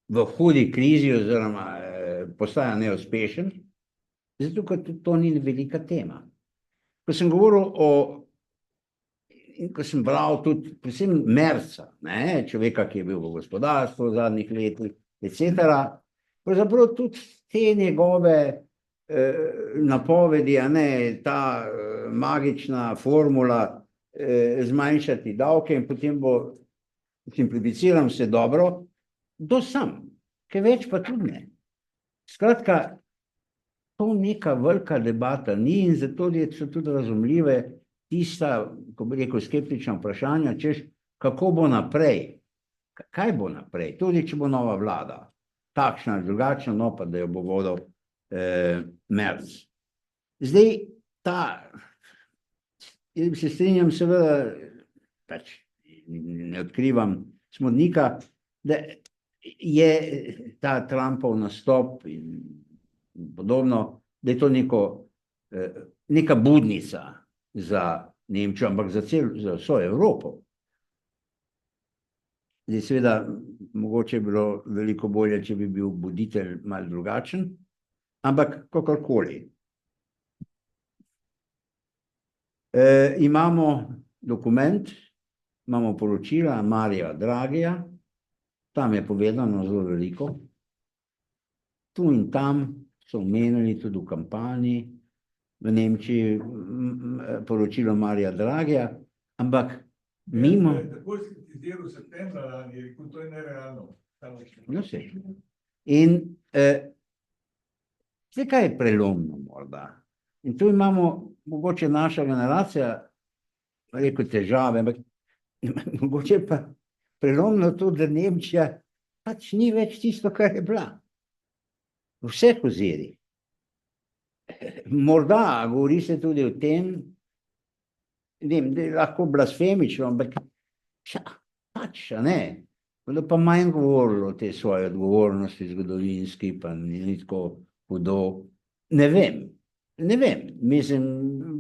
v hudi krizi oziroma postaja neuspešen, zato ker to ni velika tema. Ko sem govoril ko sem bral tudi predvsem Merza, človeka, ki je bil v gospodarstvu v zadnjih letih, etc. Pravzaprav tudi te njegove napovedi, ta magična formula zmanjšati davke in potem bo, simplificiram se dobro, do sam, kaj več pa tudi ne. Skratka, to neka velika debata ni in zato so tudi razumljive tista, ko bi rekel, skeptična vprašanja, češ, kako bo naprej, kaj bo naprej, tudi če bo nova vlada, takšna ali drugačna, no pa da jo bo vodil Merz. Zdaj, jaz se strinjam seveda, pač ne odkrivam smodnika, da je ta Trumpov nastop in podobno, da je to neka budnica za Nemčijo, ampak za vso Evropo. Zdaj, seveda, mogoče je bilo veliko bolje, če bi bil buditelj malo drugačen, ampak kakorkoli. Imamo dokument, imamo poročila Marija Dragija, tam je povedano zelo veliko. Tu in tam so omenili tudi v kampanji v Nemčiji poročilo Marija Dragija, ampak mimo... Tako je skritiziral septembra lani, je rekel, to je nerealno. No, vse. In vse kaj je prelomno morda. In tu imamo mogoče naša generacija, rekel, težave, ampak mogoče pa prelomno to, da Nemčija pač ni več tisto, kar je bila. V vseh ozirih. Morda govori se tudi o tem, da je lahko blasfemično, ampak pač, ne. Bodo pa manj govorilo o tej svoji odgovornosti zgodovinski, pa ni tako hudo. Ne vem, mislim,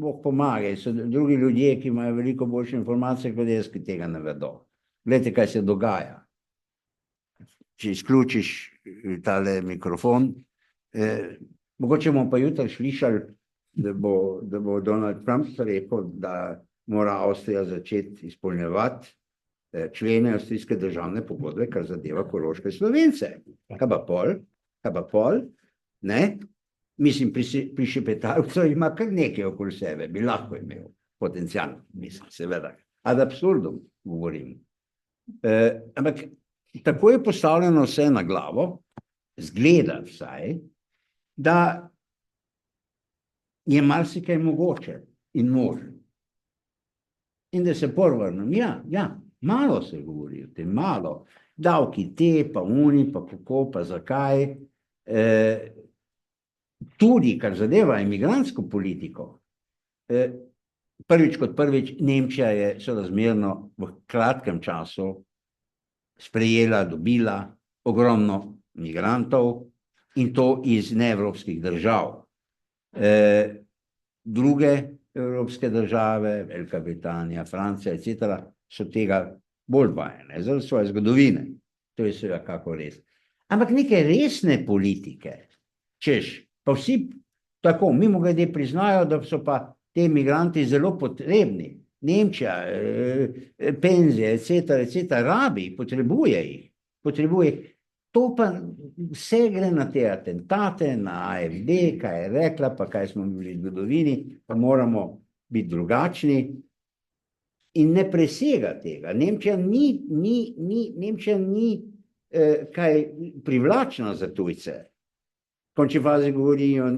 Bog pomaga, so drugi ljudje, ki imajo veliko boljše informacije, kot jaz, ki tega ne vedo. Glejte, kaj se dogaja. Če izključiš tale mikrofon, mogoče bomo pa jutri slišali, da bo Donald Trump rekel, da mora Avstrija začeti izpolnjevati člene avstrijske državne pogodbe, kar zadeva Koroške Slovence. Kaj pa pol, ne? Mislim, pri Šepetalcu ima kar nekaj okoli sebe, bi lahko imel potencialno, mislim, seveda. Ad absurdum govorim. Ampak tako je postavljeno vse na glavo, zgleda vsaj, da je marsikaj mogoče in možno. In da se vrnem, ja, malo se govori o tem, malo. Davki te, pa uni, pa kako, pa zakaj. Tudi, kar zadeva imigrantsko politiko, prvič kot prvič, Nemčija je sorazmerno v kratkem času sprejela, dobila ogromno migrantov in to iz neevropskih držav. Druge evropske države, Velika Britanija, Francija, etc., so tega bolj vajene, zaradi svoje zgodovine. To je seveda kako res. Ampak neke resne politike, češ, pa vsi tako, mimogrede priznajo, da so pa te migranti zelo potrebni. Nemčija, penzije, etc., rabi, potrebuje jih. To pa vse gre na te atentate, na AfD, kaj je rekla, pa kaj smo bili v zgodovini, pa moramo biti drugačni in ne presega tega. Nemčija ni kaj privlačna za tujce. V končni fazi govorijo,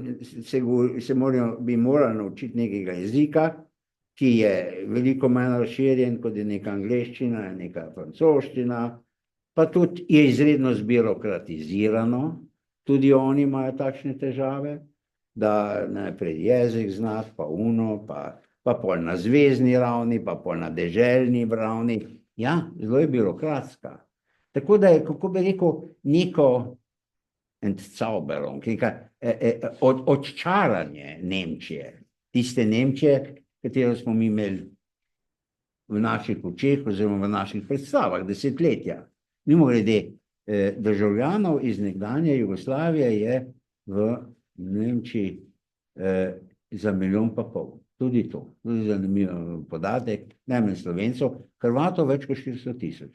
bi morali naučiti nekega jezika, ki je veliko manj razširjen, kot je neka angleščina, neka francoščina, pa tudi je izredno zbirokratizirano, tudi oni imajo takšne težave, da najprej jezik znati, pa pa pol na zvezni ravni, pa pol na deželni ravni. Ja, zelo je birokratska. Tako da je, kako bi rekel, neko Entzauberung, odčaranje Nemčije, tiste Nemčije, katero smo mi imeli v naših očeh oziroma v naših predstavah desetletja. Mimogrede, državljanov iz nekdanje Jugoslavije je v Nemčiji za 1,5 milijona. Tudi to, tudi zanimiv podatek, najmanj Slovencev, Hrvatov več kot 400,000.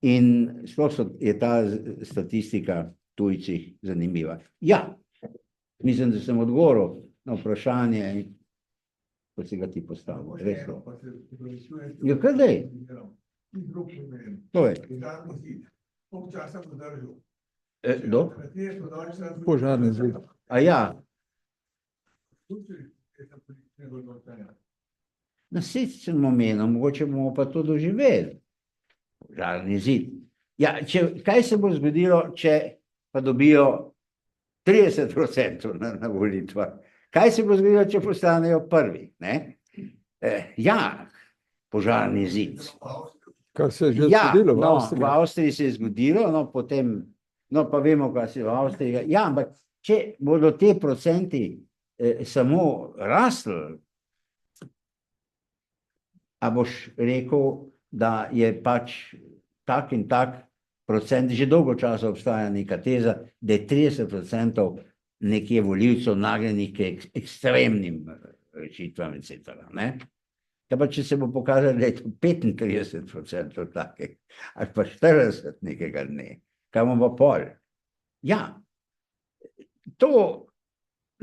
In sploh je ta statistika tujcih zanimiva. Ja, mislim, da sem odgovoril na vprašanje, kot si ga ti postavil. Resno. Ja, kaj dej? To je. Do? Požarni zid. A ja. Na sicer omenil, mogoče bomo pa to doživeli. Požarni zid. Ja, kaj se bo zgodilo, če pa dobijo 30% na volitvah? Kaj se bo zgodilo, če postanejo prvi? Ne? Ja, požarni zid. Kar se je že Ja, zgodilo v no, Avstriji. v Avstriji se je zgodilo, no, potem, no, pa vemo, kaj se je v Avstriji. Ja, ampak če bodo te procenti samo rasli, a boš rekel, da je pač tak in tak procent, že dolgo časa obstaja neka teza, da je 30% nekje volivcev nagnjenih k ekstremnim rešitvam, etc. Ne? Ja, pa če se bo pokazalo, da je to 35% takih, ali pa 40 nekega dne, kaj bomo pa pol? Ja, to,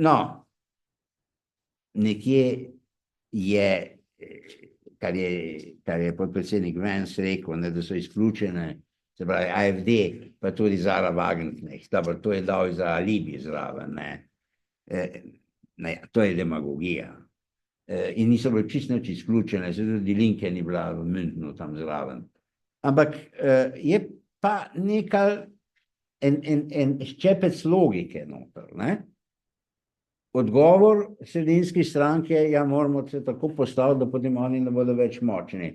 no, nekje je, kar je podpredsednik Vance rekel, ne, da so izključene, se pravi AfD, pa tudi Zara Wagenknecht, to je dal za alibi zraven, ne, to je demagogija. In niso bili čisto nič izključene, se tudi Linke ni bila v Münchnu tam zraven. Ampak je pa nekaj, en ščepec logike noter, ne? Odgovor sredinski stranke, ja, moramo se tako postaviti, da potem oni ne bodo več močni.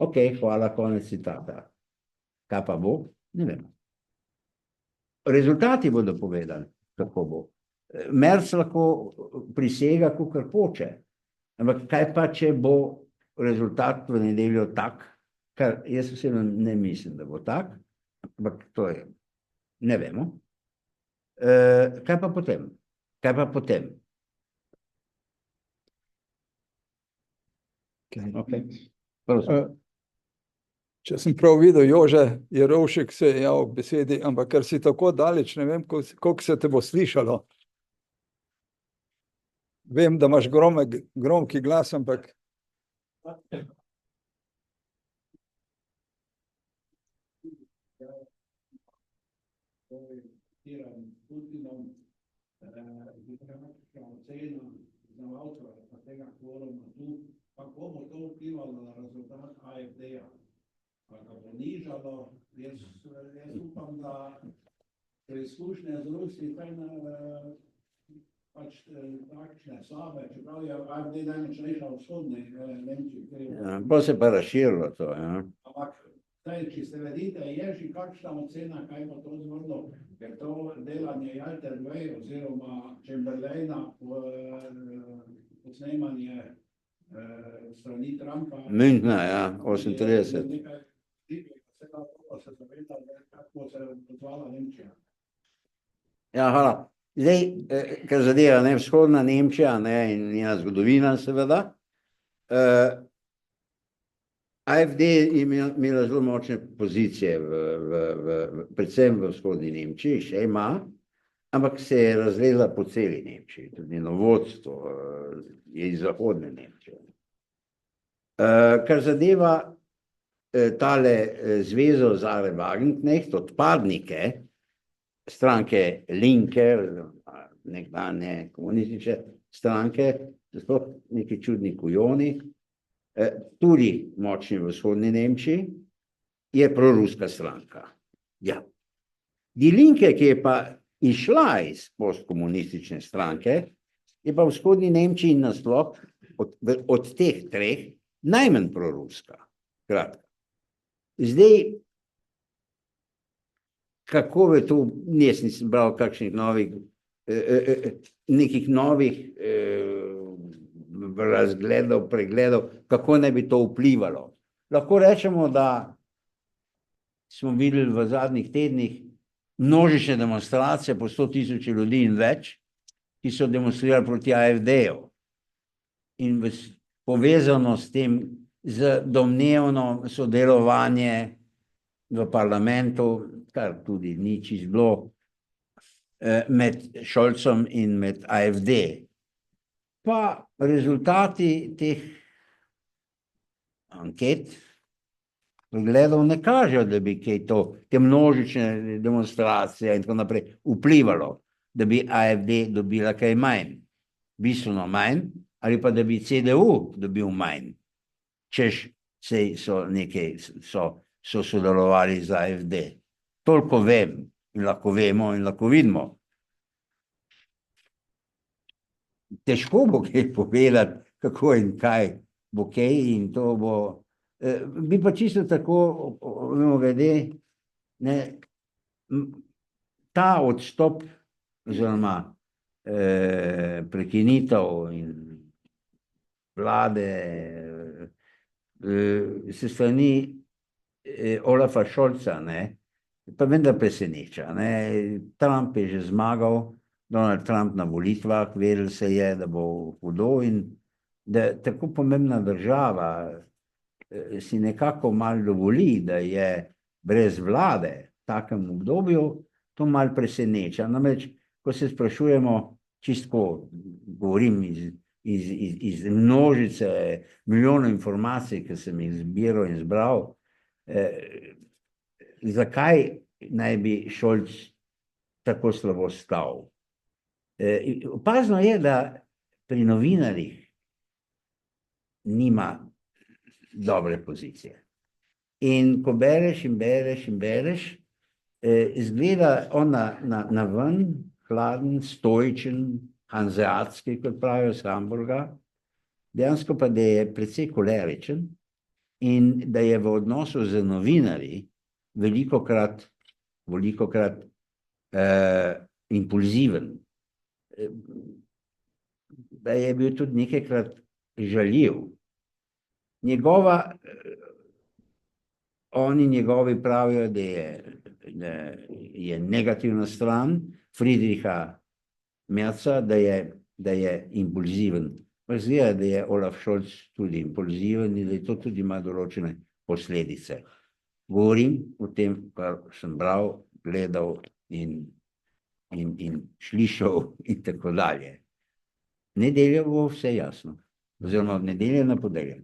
Ok, hvala, konec citata. Kaj pa bo? Ne vem. Rezultati bodo povedali, kako bo. Merz lahko prisega, kakor hoče. Ampak kaj pa, če bo rezultat v nedeljo tak, kar jaz osebno ne mislim, da bo tak, ampak to je, ne vemo. Kaj pa potem? Kaj pa potem? Okay. Če sem prav videl, Jože Jerovšek se je javil k besedi, ampak ker si tako daleč, ne vem, koliko se te bo slišalo. Vem, da imaš gromki glas, ampak kako bo to vplivalo na rezultat AfD-ja? Kako bo nižalo? Jaz upam, da preizkušnje z Rusi pač takšne slabe, čeprav je AfD najmočnejša v vzhodni Nemčiji. Pa se pa razširilo to, ja. Ampak, če se vedite, je že kakšna ocena, kaj bo to zvrlo, ker to delanje Jaltervej oziroma Chamberlaina posnemanje strani Trumpa. Münchna, ja, 38. Ja, hvala. Zdaj, kar zadeva, ne, vzhodna Nemčija, ne, in njena zgodovina, seveda. AfD je imela zelo močne pozicije, predvsem v vzhodni Nemčiji, še ima, ampak se je razlezla po celi Nemčiji, tudi njeno vodstvo je iz zahodne Nemčije. Kar zadeva tale zvezo Zare Wagenknecht, odpadnike stranke Linke, nekdanje komunistične stranke, sploh neki čudni kujoni, tudi močni v vzhodni Nemčiji, je proruska stranka. Ja. Die Linke, ki je pa išla iz postkomunistične stranke, je pa v vzhodni Nemčiji nasploh od teh treh najmanj proruska. Kratka. Zdaj, kako je to, jaz nisem bral kakšnih novih, nekih novih razgledov, pregledov, kako ne bi to vplivalo. Lahko rečemo, da smo videli v zadnjih tednih množične demonstracije po 100.000 ljudi in več, ki so demonstrirali proti AfD-ju. In povezano s tem, z domnevno sodelovanje v parlamentu, kar tudi ni čisto bilo, med Scholzom in med AfD. Pa rezultati teh anket, pregledov ne kažejo, da bi kaj to, te množične demonstracije in tako naprej vplivalo, da bi AfD dobila kaj manj, bistveno manj, ali pa da bi CDU dobil manj, češ so sodelovali z AfD. Toliko vem in lahko vemo in lahko vidimo. težko bo kaj povedati, kako in kaj bo kaj in to bo. Bi pa čisto tako, glede, ne, ta odstop oziroma prekinitev in vlade se strani Olafa Scholza, ne, pa vendar preseneča. Ne. Trump je že zmagal, Donald Trump na volitvah, vedel se je, da bo hudo in da tako pomembna država si nekako malo dovoli, da je brez vlade v takem obdobju, to malo preseneča. Namreč, ko se sprašujemo, čisto govorim iz množice milijonov informacij, ki sem jih zbiral in zbral, zakaj naj bi Šolc tako slabo stal. Opazno je, da pri novinarjih nima dobre pozicije. In ko bereš in bereš in bereš, izgleda on na ven, hladen, stoičen, hanzeatski, kot pravijo z Hamburga, dejansko pa da je precej koleričen in da je v odnosu z novinarji velikokrat impulziven. Da je bil tudi nekajkrat žaljiv. Oni njegovi pravijo, da je negativna stran Friedricha Merza, da je impulziven. Pa zgleda, da je Olaf Scholz tudi impulziven in da je to tudi ima določene posledice. Govorim o tem, kar sem bral, gledal in slišal in tako dalje. Nedeljo bo vse jasno. Oziroma v nedeljo na podeljen.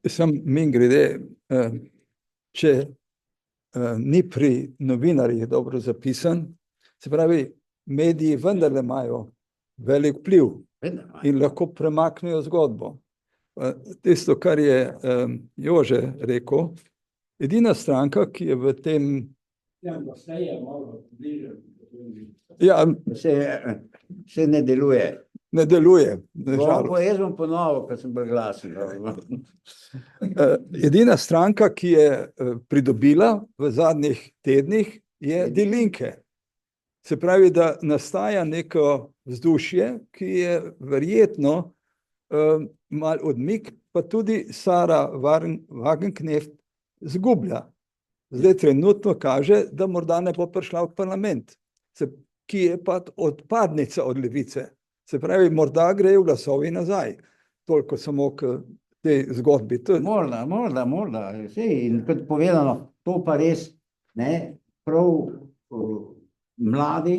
Sem mimogrede, če ni pri novinarjih dobro zapisan, se pravi, mediji vendarle imajo velik vpliv in lahko premaknejo zgodbo. Tisto, kar je Jože rekel, edina stranka, ki je v tem... Ja, se ne deluje. Ne deluje. Jaz bom ponovil, ker sem preglasil. Edina stranka, ki je pridobila v zadnjih tednih, je Die Linke. Se pravi, da nastaja neko vzdušje, ki je verjetno malo odmik, pa tudi Sara Wagenknecht zgublja. Zdaj trenutno kaže, da morda ne bo prišla v parlament, ki je pa odpadnica od levice. Se pravi, morda grejo glasovi nazaj. Toliko samo k tej zgodbi. Morda. In kot povedano, to pa res, ne, prav mladi,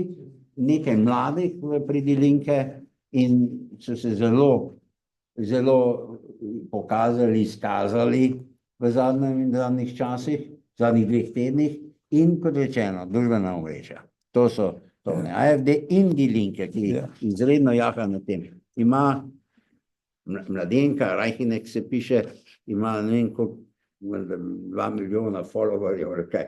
nekaj mladih pri Die Linke in so se zelo pokazali, izkazali v zadnjih časih, v zadnjih 2 tednih in kot rečeno, družbena omrežja. To so AfD in Die Linke, ki izredno jaha na tem. Ima Mladenka, Reichenek se piše, ima ne vem koliko, 2 milijona followerjev, kaj.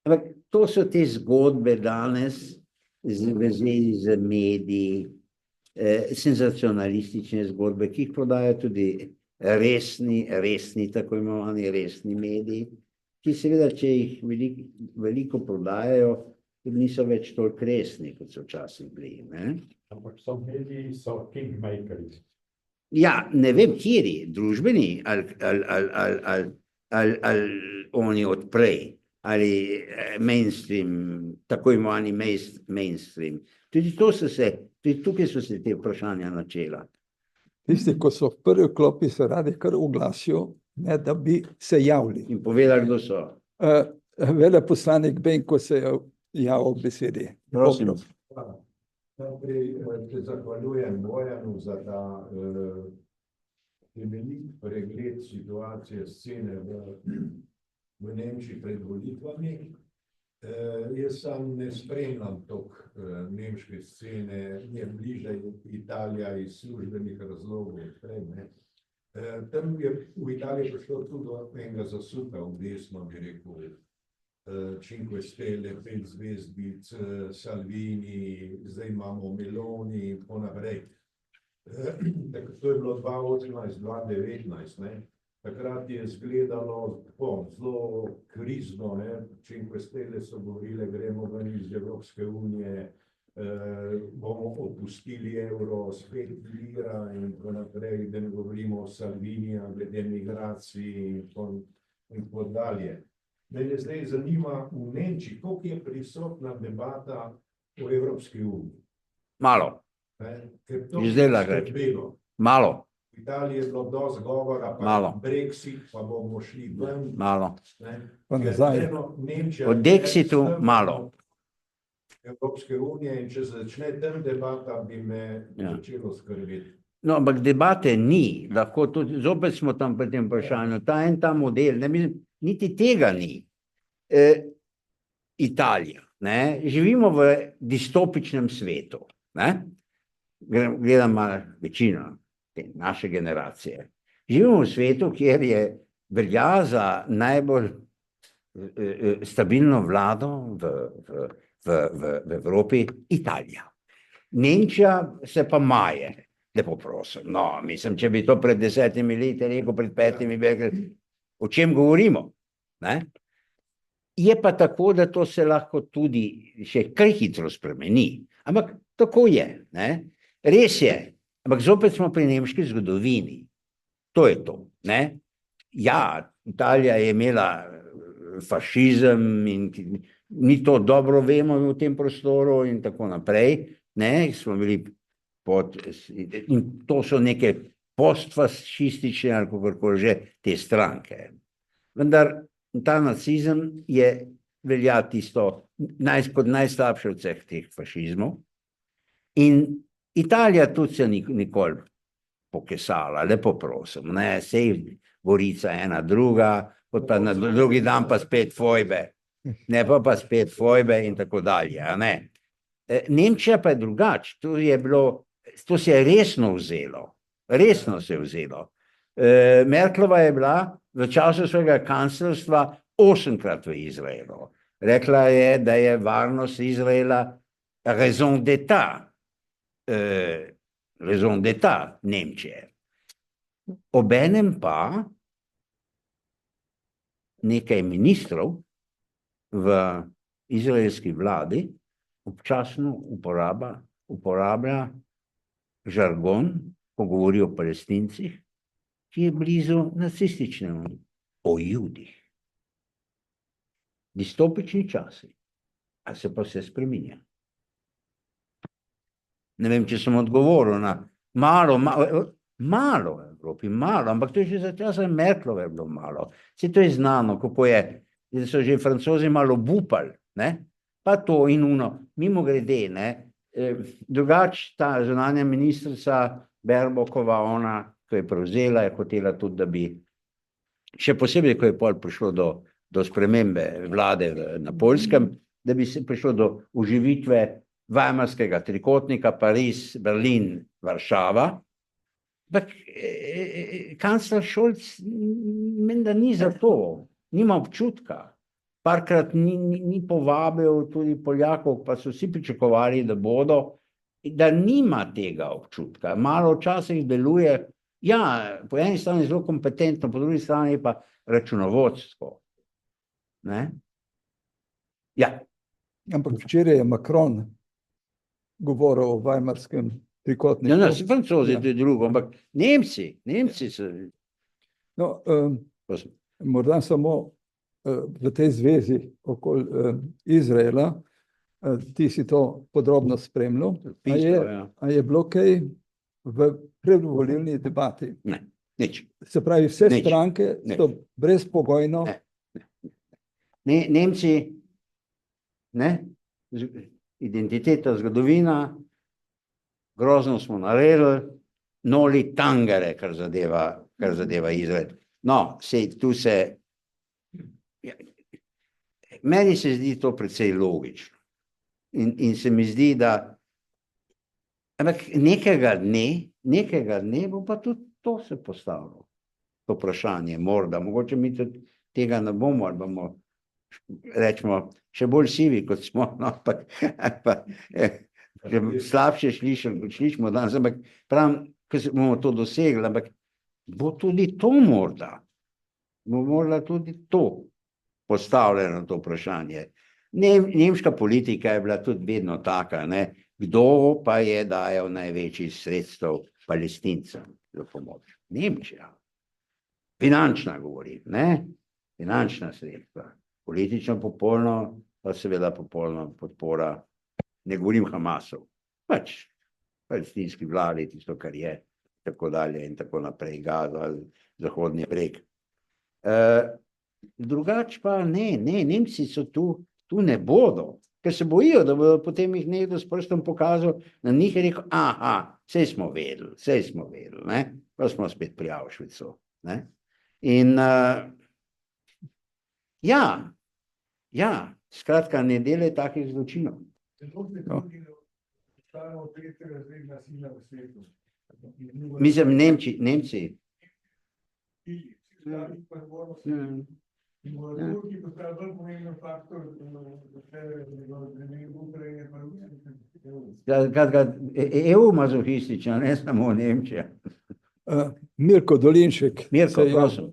Ampak to so te zgodbe danes v zvezi z mediji, senzacionalistične zgodbe, ki jih prodajajo tudi resni, tako imenovani resni mediji, ki seveda, če jih veliko prodajajo, niso več toliko resni, kot so včasih bili. Ampak so mediji, so kingmakeri. Ja, ne vem, kjeri, družbeni ali oni odprej, ali mainstream, tako imenovani mainstream. Tudi tukaj so se te vprašanja načela. Tisti, ko so v prvi klopi, se radi kar oglasijo, ne da bi se javili. In povedali, kdo so. Veleposlanik Benko se je javil v besedi. Prosim. Najprej se zahvaljujem Bojanu za ta temeljit pregled situacije scene v Nemčiji pred volitvami. Jaz sam ne spremljam toliko nemške scene, je bliže Italija iz službenih razlogov. Tam je v Italiji prišlo tudi do enega zasuka v desno, bi rekel, Cinque Stelle, 5 zvezdic, Salvini, zdaj imamo Meloni in tako naprej. To je bilo 2018, 2019, ne. Takrat je izgledalo tako zelo krizno, ne. Cinque Stelle so govorile, gremo ven iz Evropske unije, bomo opustili evro, spet lira in tako naprej, da ne govorimo o Salviniju glede migracij in tako dalje. Mene zdaj zanima v Nemčiji, koliko je prisotna debata o Evropski uniji. Malo, Ker to Že zdaj je lahko rečem. skrbelo. malo, V Italiji je bilo dosti govora, pa Malo. Brexit, pa bomo šli ven. malo. Ne. Pa Ker nazaj. eno Nemčija O je Dexitu strmna malo. Evropske unije in če začne tam debata, bi me Ja. začelo skrbeti. No, ampak debate ni, lahko tudi, zopet smo tam pri tem vprašanju, ta model, ne, mislim, niti tega ni. Italija, ne, živimo v distopičnem svetu, ne, gledam malo večino te naše generacije. Živimo v svetu, kjer je velja za najbolj stabilno vlado v Evropi Italija. Nemčija se pa maje. Lepo prosim, no, mislim, če bi to pred 10 leti rekel, pred 5, bi rekel, o čem govorimo, ne? Je pa tako, da to se lahko tudi še kaj hitro spremeni, ampak tako je, ne? Res je, ampak zopet smo pri nemški zgodovini, to je to, ne? Ja, Italija je imela fašizem in mi to dobro vemo v tem prostoru in tako naprej, ne, smo bili in to so neke postfašistične ali kakorkoli že te stranke. Vendar ta nacizem je velja tisto kot najslabše od vseh teh fašizmov in Italija tudi se nikoli pokesala, lepo prosim, ne, sej Gorica ena druga, pa na drugi dan pa spet fojbe, ne pa spet fojbe in tako dalje, a ne. Nemčija pa je drugače, to se je resno vzelo, resno se je vzelo. Merklova je bila v času svojega kanclerstva 8-krat v Izraelu. Rekla je, da je varnost Izraela raison d'etat Nemčije. Obenem pa nekaj ministrov v izraelski vladi občasno uporablja žargon, ko govori o Palestincih, ki je blizu nacističnemu, o Judih. Distopični časi, a se pa vse spreminja. Ne vem, če sem odgovoril na malo v Evropi, malo, ampak to je že za časa Merklove bilo malo. Saj to je znano, kako je, da so že Francozi malo obupali, ne? Pa to in uno, mimogrede, ne, drugače ta zunanja ministrica Baerbockova, ona, ko je prevzela, je hotela tudi, da bi, še posebej, ko je pol prišlo do spremembe vlade na Poljskem, da bi se prišlo do oživitve Weimarskega trikotnika, Pariz, Berlin, Varšava. Ampak kancler Scholz menda ni za to, nima občutka. Parkrat ni povabil tudi Poljakov, pa so vsi pričakovali, da bodo, da nima tega občutka. Malo včasih deluje, ja, po eni strani zelo kompetentno, po drugi strani pa računovodstvo. Ne? Ja. Ampak včeraj je Macron govoril o Weimarskem trikotniku. Ja, se Francozi, to je drugo, ampak Nemci so... No, morda samo v tej zvezi okoli Izraela, ti si to podrobno spremljal, a je bilo kaj v predvolilni debati? Ne, nič. Se pravi, vse stranke so brezpogojno... Nemci, ne, identiteta, zgodovina, grozno smo naredili, noli tangere, kar zadeva Izrael. No, sej tu se... Meni se zdi to precej logično. In se mi zdi, da ampak nekega dne bo pa tudi to se postavilo. To vprašanje, morda, mogoče mi tudi tega ne bomo, ali bomo rečemo, še bolj sivi, kot smo, no, pa že slabše slišimo danes, ampak pravim, ko bomo to dosegli, ampak bo tudi to morda, bo morda tudi to postavljeno to vprašanje. Nemška politika je bila tudi vedno taka, ne? Kdo pa je dajal največji sredstev Palestincem za pomoč? Nemčija. Finančna govorim, ne? Finančna sredstva. Politično popolno, pa seveda popolna podpora, ne govorim Hamasov, pač palestinski vladi, tisto, kar je, tako dalje in tako naprej, Gaza, Zahodni breg. Drugače pa ne, Nemci so tu ne bodo, ker se bojijo, da bodo potem jih nekdo s prstom pokazal, na njih je rekel, aha, sej smo vedeli, ne, pa smo spet pri Auschwitzu, ne. In ja, skratka, ne delaj takih zločinov. Zelo se trudimo, da postanemo tretjerazredna sila v svetu. Mislim, Nemci. In bodo Turki postali bolj pomemben faktor, da ne bo Ukrajine pa Rusije. EU mazohistična, ne samo Nemčija. Mirko Dolinšek. Mirko, prosim.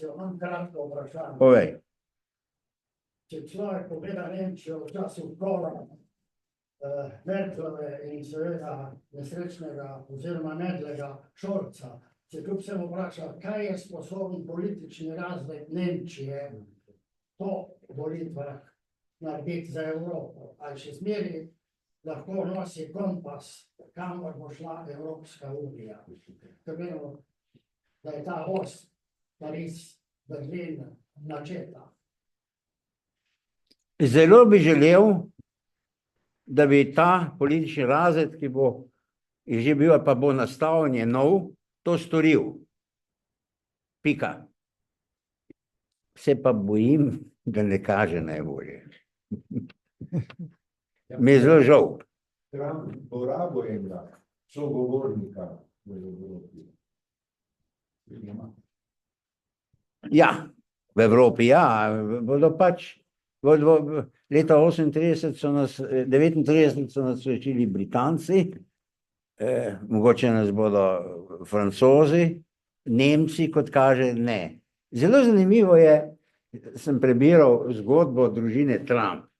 Imam kratko vprašanje. Povej. Če človek pogleda Nemčijo v času kola, Merklove in seveda nesrečnega oziroma nedlega Šolca, se kljub vsemu vpraša, kaj je sposoben politični razred Nemčije po volitvah narediti za Evropo. Ali še zmeri lahko nosi kompas, kamor bo šla Evropska unija. To vemo, da je ta os Pariz, Berlin načeta. Zelo bi želel, da bi ta politični razred, ki bo že bil, pa bo nastal nov, to storil. Pika. Se pa bojim, da ne kaže najbolje. Mi je zelo žal. Trump porabo enega sogovornika v Evropi. Ja, v Evropi, ja, bodo pač, leta 39 so nas rečili Britanci, mogoče nas bodo Francozi, Nemci, kot kaže, ne. Zelo zanimivo je, sem prebiral zgodbo družine Trump.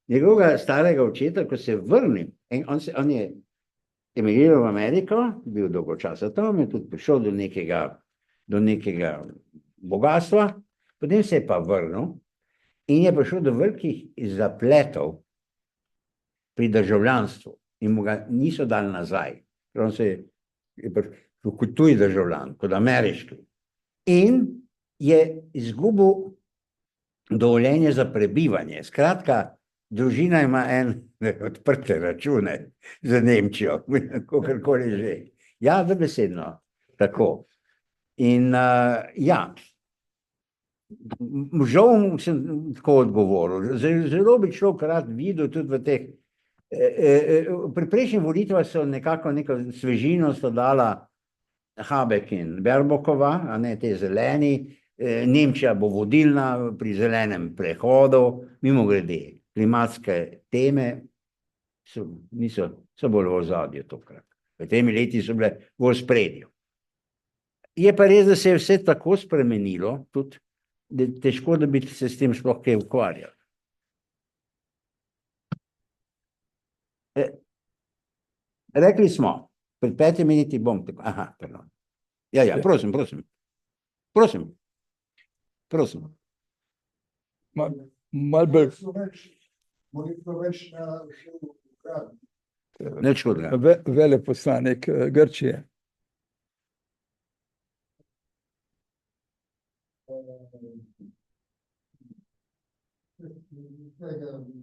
Njegovega starega očeta, ko se je vrnil, on je emigriral v Ameriko, bil dolgo časa tam, je tudi prišel do nekega bogatstva, potem se je pa vrnil in je prišel do velikih zapletov pri državljanstvu in mu ga niso dali nazaj. On se je prišel kot tuji državljan, kot ameriški. In je izgubil dovoljenje za prebivanje. Skratka, družina ima odprte račune za Nemčijo, kakorkoli že. Ja, dobesedno, tako. In ja, žal sem tako odgovoril. Zelo bi človek rad videl tudi v teh, pri prejšnjih volitvah so nekako neko svežino sta dala Habeck in Baerbockova, a ne te zeleni, Nemčija bo vodilna pri zelenem prehodu, mimogrede, klimatske teme so bolj v ozadju tokrat. V temi leti so bile v ospredju. Je pa res, da se je vse tako spremenilo, tudi da je težko, da bi se s tem sploh kaj ukvarjali. Rekli smo, pred 5 minuti bom tako, pardon. Ja, prosim. Malo bolj Nič hudega. veleposlanik Grčije.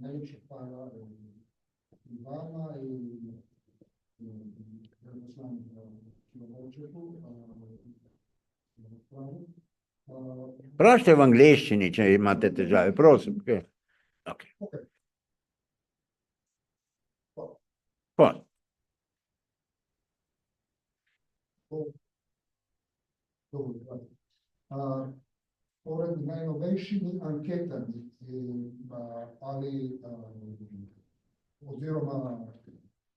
Najlepša hvala vama in Vprašajte v angleščini, če imate težave, prosim. Okay. Dobro. Pored najnovejšimi anketami ali oziroma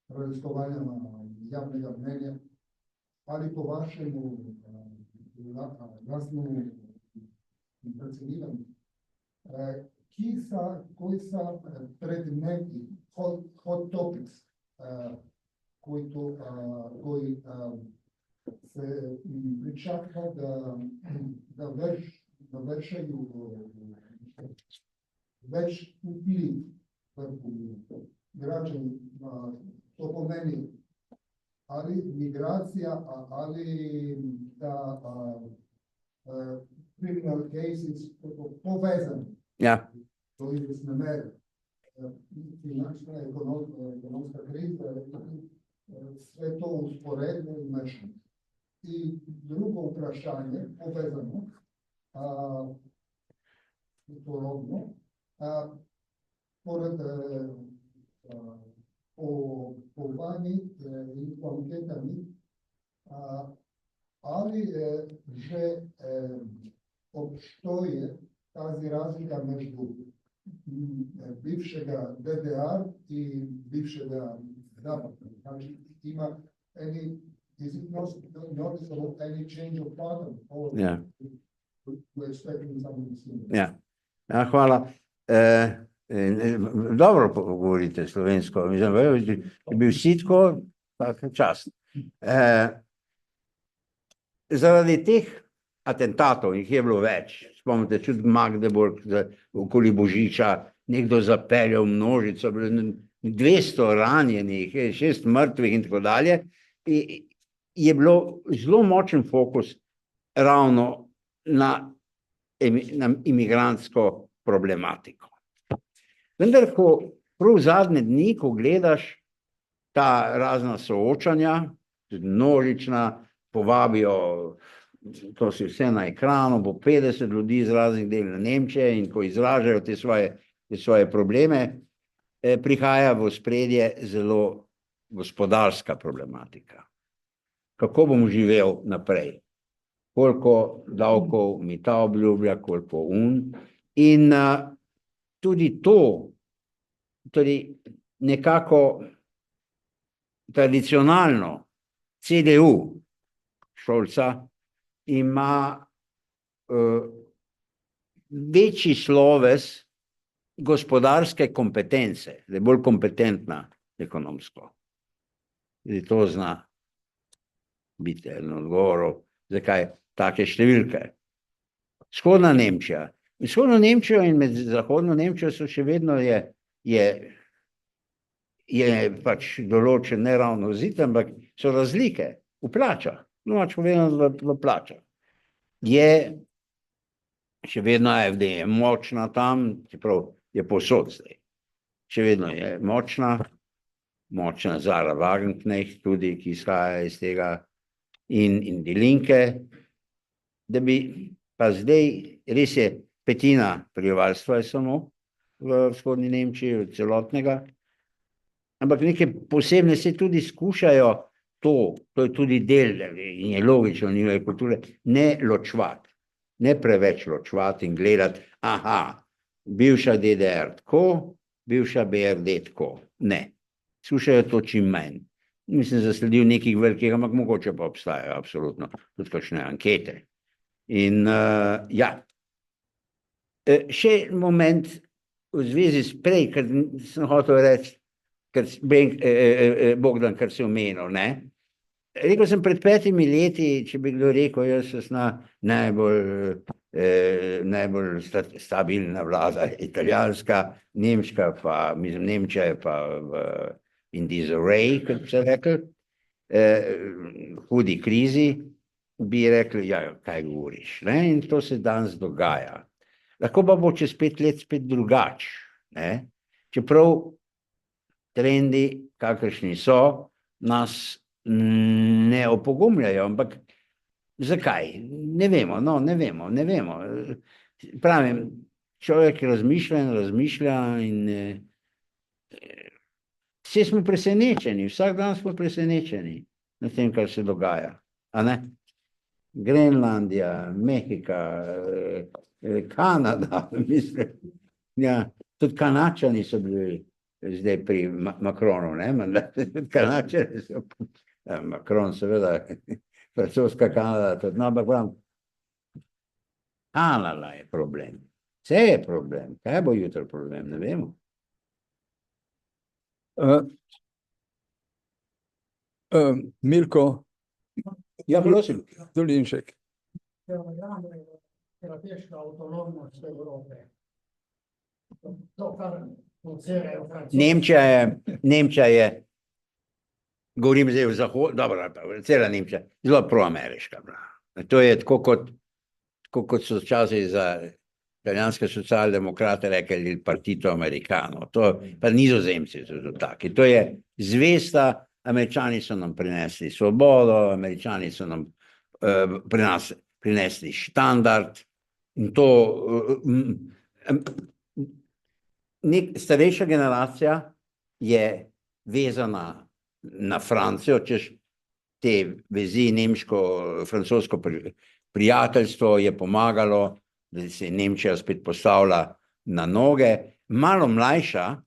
raziskovanjama javnega mnenja, ali po vašemu lastnemu predsednivanju, koji са предмети, hot topics, които се причаква да вършaju več vpliv върху граждани, to pomeni ali migracija, ali criminal cases povezani. Ja, To izvisne mere. Finančna ekonomska kriza, sve to usporedno i mešano. I drugo vprašanje, povezano, podobno, pored po vani in po anketami, ali že obstoje tazi razlika među bivšega DDR i bivšega Zapada. Znači, ima is it noticeable any change of pattern? Or ja. we're expecting something similar? Ja, ja, hvala. Dobro govorite slovensko, mislim, je bil sitko, tak čast. Zaradi teh atentatov, jih je bilo več, spomnite, čudi Magdeburg, okoli Božiča, nekdo zapeljal množico, 200 ranjenih, 6 mrtvih in tako dalje, je bilo zelo močen fokus ravno na imigrantsko problematiko. Vendar, ko prav zadnje dni, ko gledaš ta razna soočanja, tudi množična, povabijo, to si vse na ekranu, bo 50 ljudi iz raznih delov Nemčije in ko izražajo te svoje probleme, prihaja v ospredje zelo gospodarska problematika. Kako bom živel naprej? Koliko davkov mi ta obljublja, koliko in tudi to, tudi nekako tradicionalno CDU Scholza ima večji sloves gospodarske kompetence, da je bolj kompetentna ekonomsko. Tudi to zna biti eno odgovorov, zakaj take številke. Vzhodna Nemčija. Vzhodno Nemčijo in med zahodno Nemčijo so še vedno je pač določen ne ravno zid, ampak so razlike v plačah, domač povedano v plačah. Je še vedno AfD je močna tam, čeprav je povsod zdaj. Še vedno je močna Sarah Wagenknecht tudi, ki izhaja iz tega, in Die Linke, da bi pa zdaj, res je, petina prebivalstva je samo v vzhodni Nemčiji, celotnega, ampak neke posebne se tudi skušajo to je tudi del in je logično njihove kulture, ne ločevati, ne preveč ločevati in gledati, aha, bivša DDR tako, bivša BRD tako, ne, skušajo to čim manj. Mislim, zasledil nekih velikih, ampak mogoče pa obstajajo, absolutno, tudi kakšne ankete. In ja, še moment v zvezi s prej, ker sem hotel reči, Bogdan, kar si omenil, ne? Rekel sem pred 5 leti, če bi kdo rekel, jaz sem najbolj stabilna vlada, italijanska, nemška, pa mislim, Nemčija je pa in disarray, kot bi se rekel, hudi krizi, bi rekli, ja, kaj govoriš, ne? In to se danes dogaja. Lahko pa bo čez 5 let spet drugače, ne? Čeprav trendi, kakršni so, nas ne opogumljajo, ampak zakaj? Ne vemo, ne vemo. Pravim, človek razmišlja in vsi smo presenečeni, vsak dan smo presenečeni na tem, kar se dogaja, a ne? Grenlandija, Mehika, Kanada, mislim. Ja, tudi Kanačani so bili zdaj pri Macronu, ne, menda, tudi Kanačani so, Macron seveda, francoska Kanada, tudi, no, ampak pravim, Kanada je problem. Vse je problem. Kaj bo jutro problem, ne vemo. Milko Ja, prosim. Dolinšek. Strateška avtonomnost Evrope. To, kar producirajo Francozi. Nemčija je, govorim zdaj v zahodu, dobro, cela Nemčija, zelo proameriška. To je tako kot so včasih za italijanske socialdemokrate rekli il partito americano. To pa Nizozemci so to taki. To je zvesta, Američani so nam prinesli svobodo, Američani so nam prinesli štandard in to starejša generacija je vezana na Francijo, češ te vezi nemško-francosko prijateljstvo je pomagalo, da se je Nemčija spet postavila na noge, malo mlajša,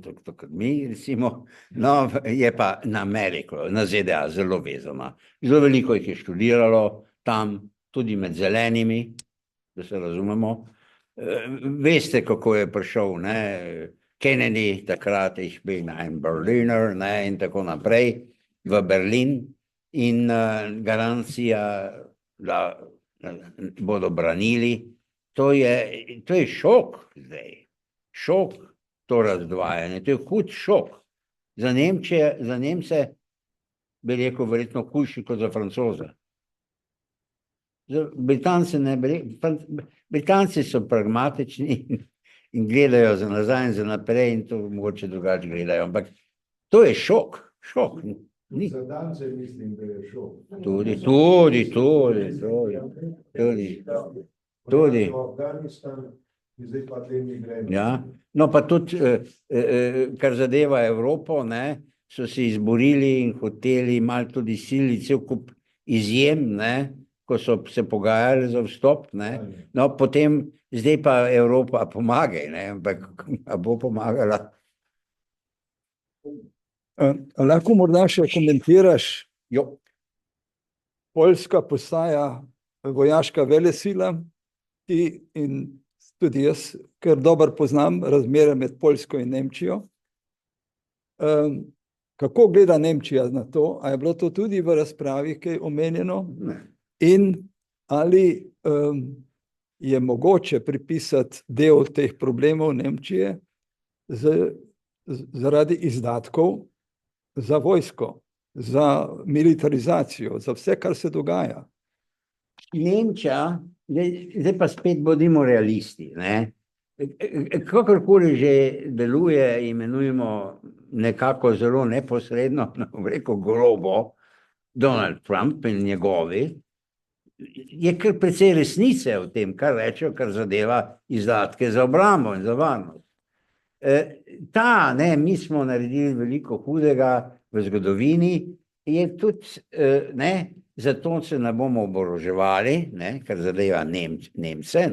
tako kot mi, recimo, no, je pa na Ameriko, na ZDA zelo vezana. Zelo veliko jih je študiralo tam, tudi med zelenimi, da se razumemo. Veste, kako je prišel, ne, Kennedy, takrat ich bin ein Berliner, ne, in tako naprej, v Berlin in garancija, da bodo branili. To je šok zdaj, šok. To razdvajanje, to je hud šok. Za Nemce bi rekel verjetno hujši kot za Francoze. Za Britance ne bi rekel, Britanci so pragmatični in gledajo za nazaj in za naprej in to mogoče drugače gledajo, ampak to je šok. Za Dance mislim, da je šok. Tudi. Afganistan, zdaj pa te migrene. Ja, no pa tudi, kar zadeva Evropo, ne, so si izborili in hoteli malo tudi siliti cel kup izjem, ne, ko so se pogajali za vstop, ne, no potem, zdaj pa Evropa pomagaj, ne, ampak bo pomagala. Lahko morda še komentiraš, Jo. Poljska postaja vojaška velesila, in tudi jaz, ker dobro poznam razmere med Poljsko in Nemčijo. Kako gleda Nemčija na to? A je bilo to tudi v razpravi kaj omenjeno? Ne. In ali je mogoče pripisati del teh problemov Nemčije zaradi izdatkov za vojsko, za militarizacijo, za vse, kar se dogaja? Nemčija, zdaj pa spet bodimo realisti, ne. Kakorkoli že deluje, imenujemo nekako zelo neposredno, rekel grobo, Donald Trump in njegovi, je kar precej resnice v tem, kar rečejo, kar zadeva izdatke za obrambo in za varnost. Mi smo naredili veliko hudega v zgodovini, je tudi, zato se ne bomo oboroževali, kar zadeva Nemce,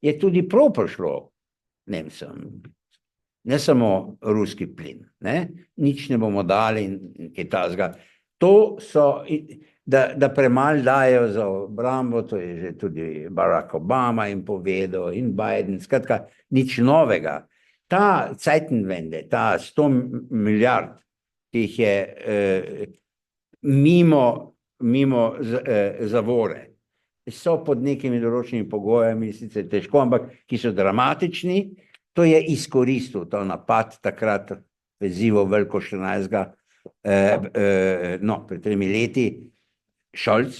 je tudi prav prišlo Nemcem, ne samo ruski plin, nič ne bomo dali in kaj takega. To so, da premalo dajo za obrambo, to je že tudi Barack Obama in povedal in Biden, skratka, nič novega. Ta Zeitenwende, ta 100 milijard, ki jih je mimo zavore, so pod nekimi določenimi pogojami, sicer težko, ampak ki so dramatični. To je izkoristil ta napad takrat vezivo veliko 14. Pred 3 leti Scholz,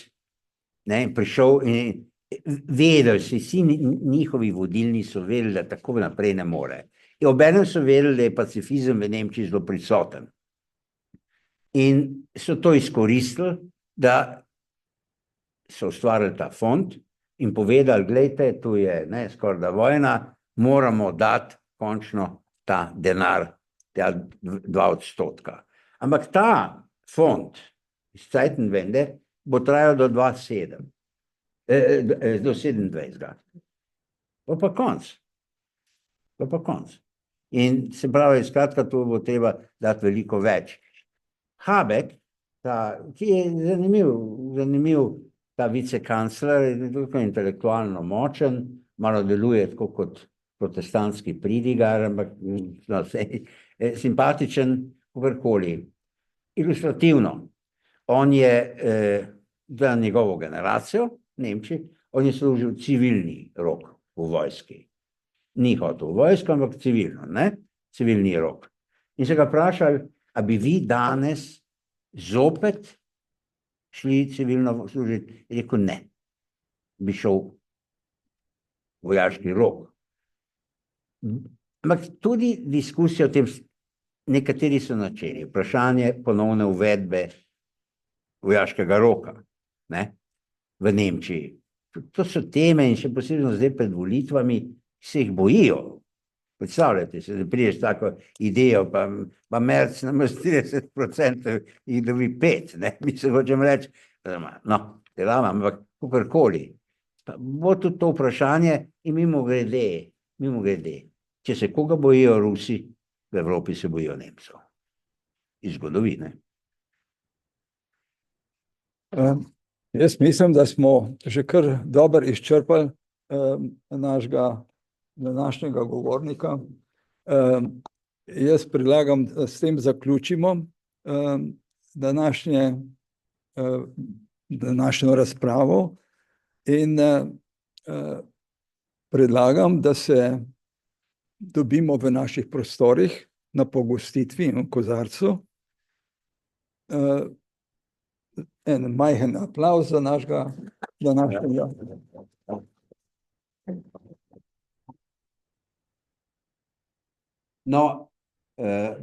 prišel in vedeli, vsi njihovi vodilni so vedeli, da tako naprej ne more. In obenem so vedeli, da je pacifizem v Nemčiji zelo prisoten. In so to izkoristili, da so ustvarili ta fond in povedali, glejte, tu je skoraj da vojna, moramo dati končno ta denar, ta 2%. Ampak ta fond iz Zeitenwende bo trajal do 27. Do 27. Pa konc. Pa konc. In se pravi, skratka, to bo treba dati veliko več. Habeck, ki je zanimiv ta vicekancler, je tako intelektualno močen, malo deluje tako kot protestantski pridigar, ampak no, simpatičen, kakorkoli. Ilustrativno. On je za njegovo generacijo, Nemčiji, on je služil civilni rok v vojski. Ni hotel v vojsko, ampak civilno, ne? Civilni rok. In se ga vprašali, a bi vi danes zopet šli civilno služiti? Je rekel, ne. Bi šel vojaški rok. Ampak tudi diskusija o tem, nekateri so načeli, vprašanje ponovne uvedbe vojaškega roka, ne, v Nemčiji. To so teme in še posebno zdaj pred volitvami se jih bojijo. Predstavljate se, da prideš tako idejo, pa Merc namesto 30% jih dobi 5%, ne, mi se hočem reči, no, ampak kakorkoli. Bo tudi to vprašanje in mimogrede, če se koga bojijo Rusi, v Evropi se bojijo Nemcev. Iz zgodovine. Jaz mislim, da smo že kar dobro izčrpali našega današnjega govornika. Jaz predlagam, da s tem zaključimo današnjo razpravo in predlagam, da se dobimo v naših prostorih na pogostitvi v Kozarcu. En majhen aplavz za našega današnjega. No,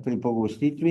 pri pogostitvi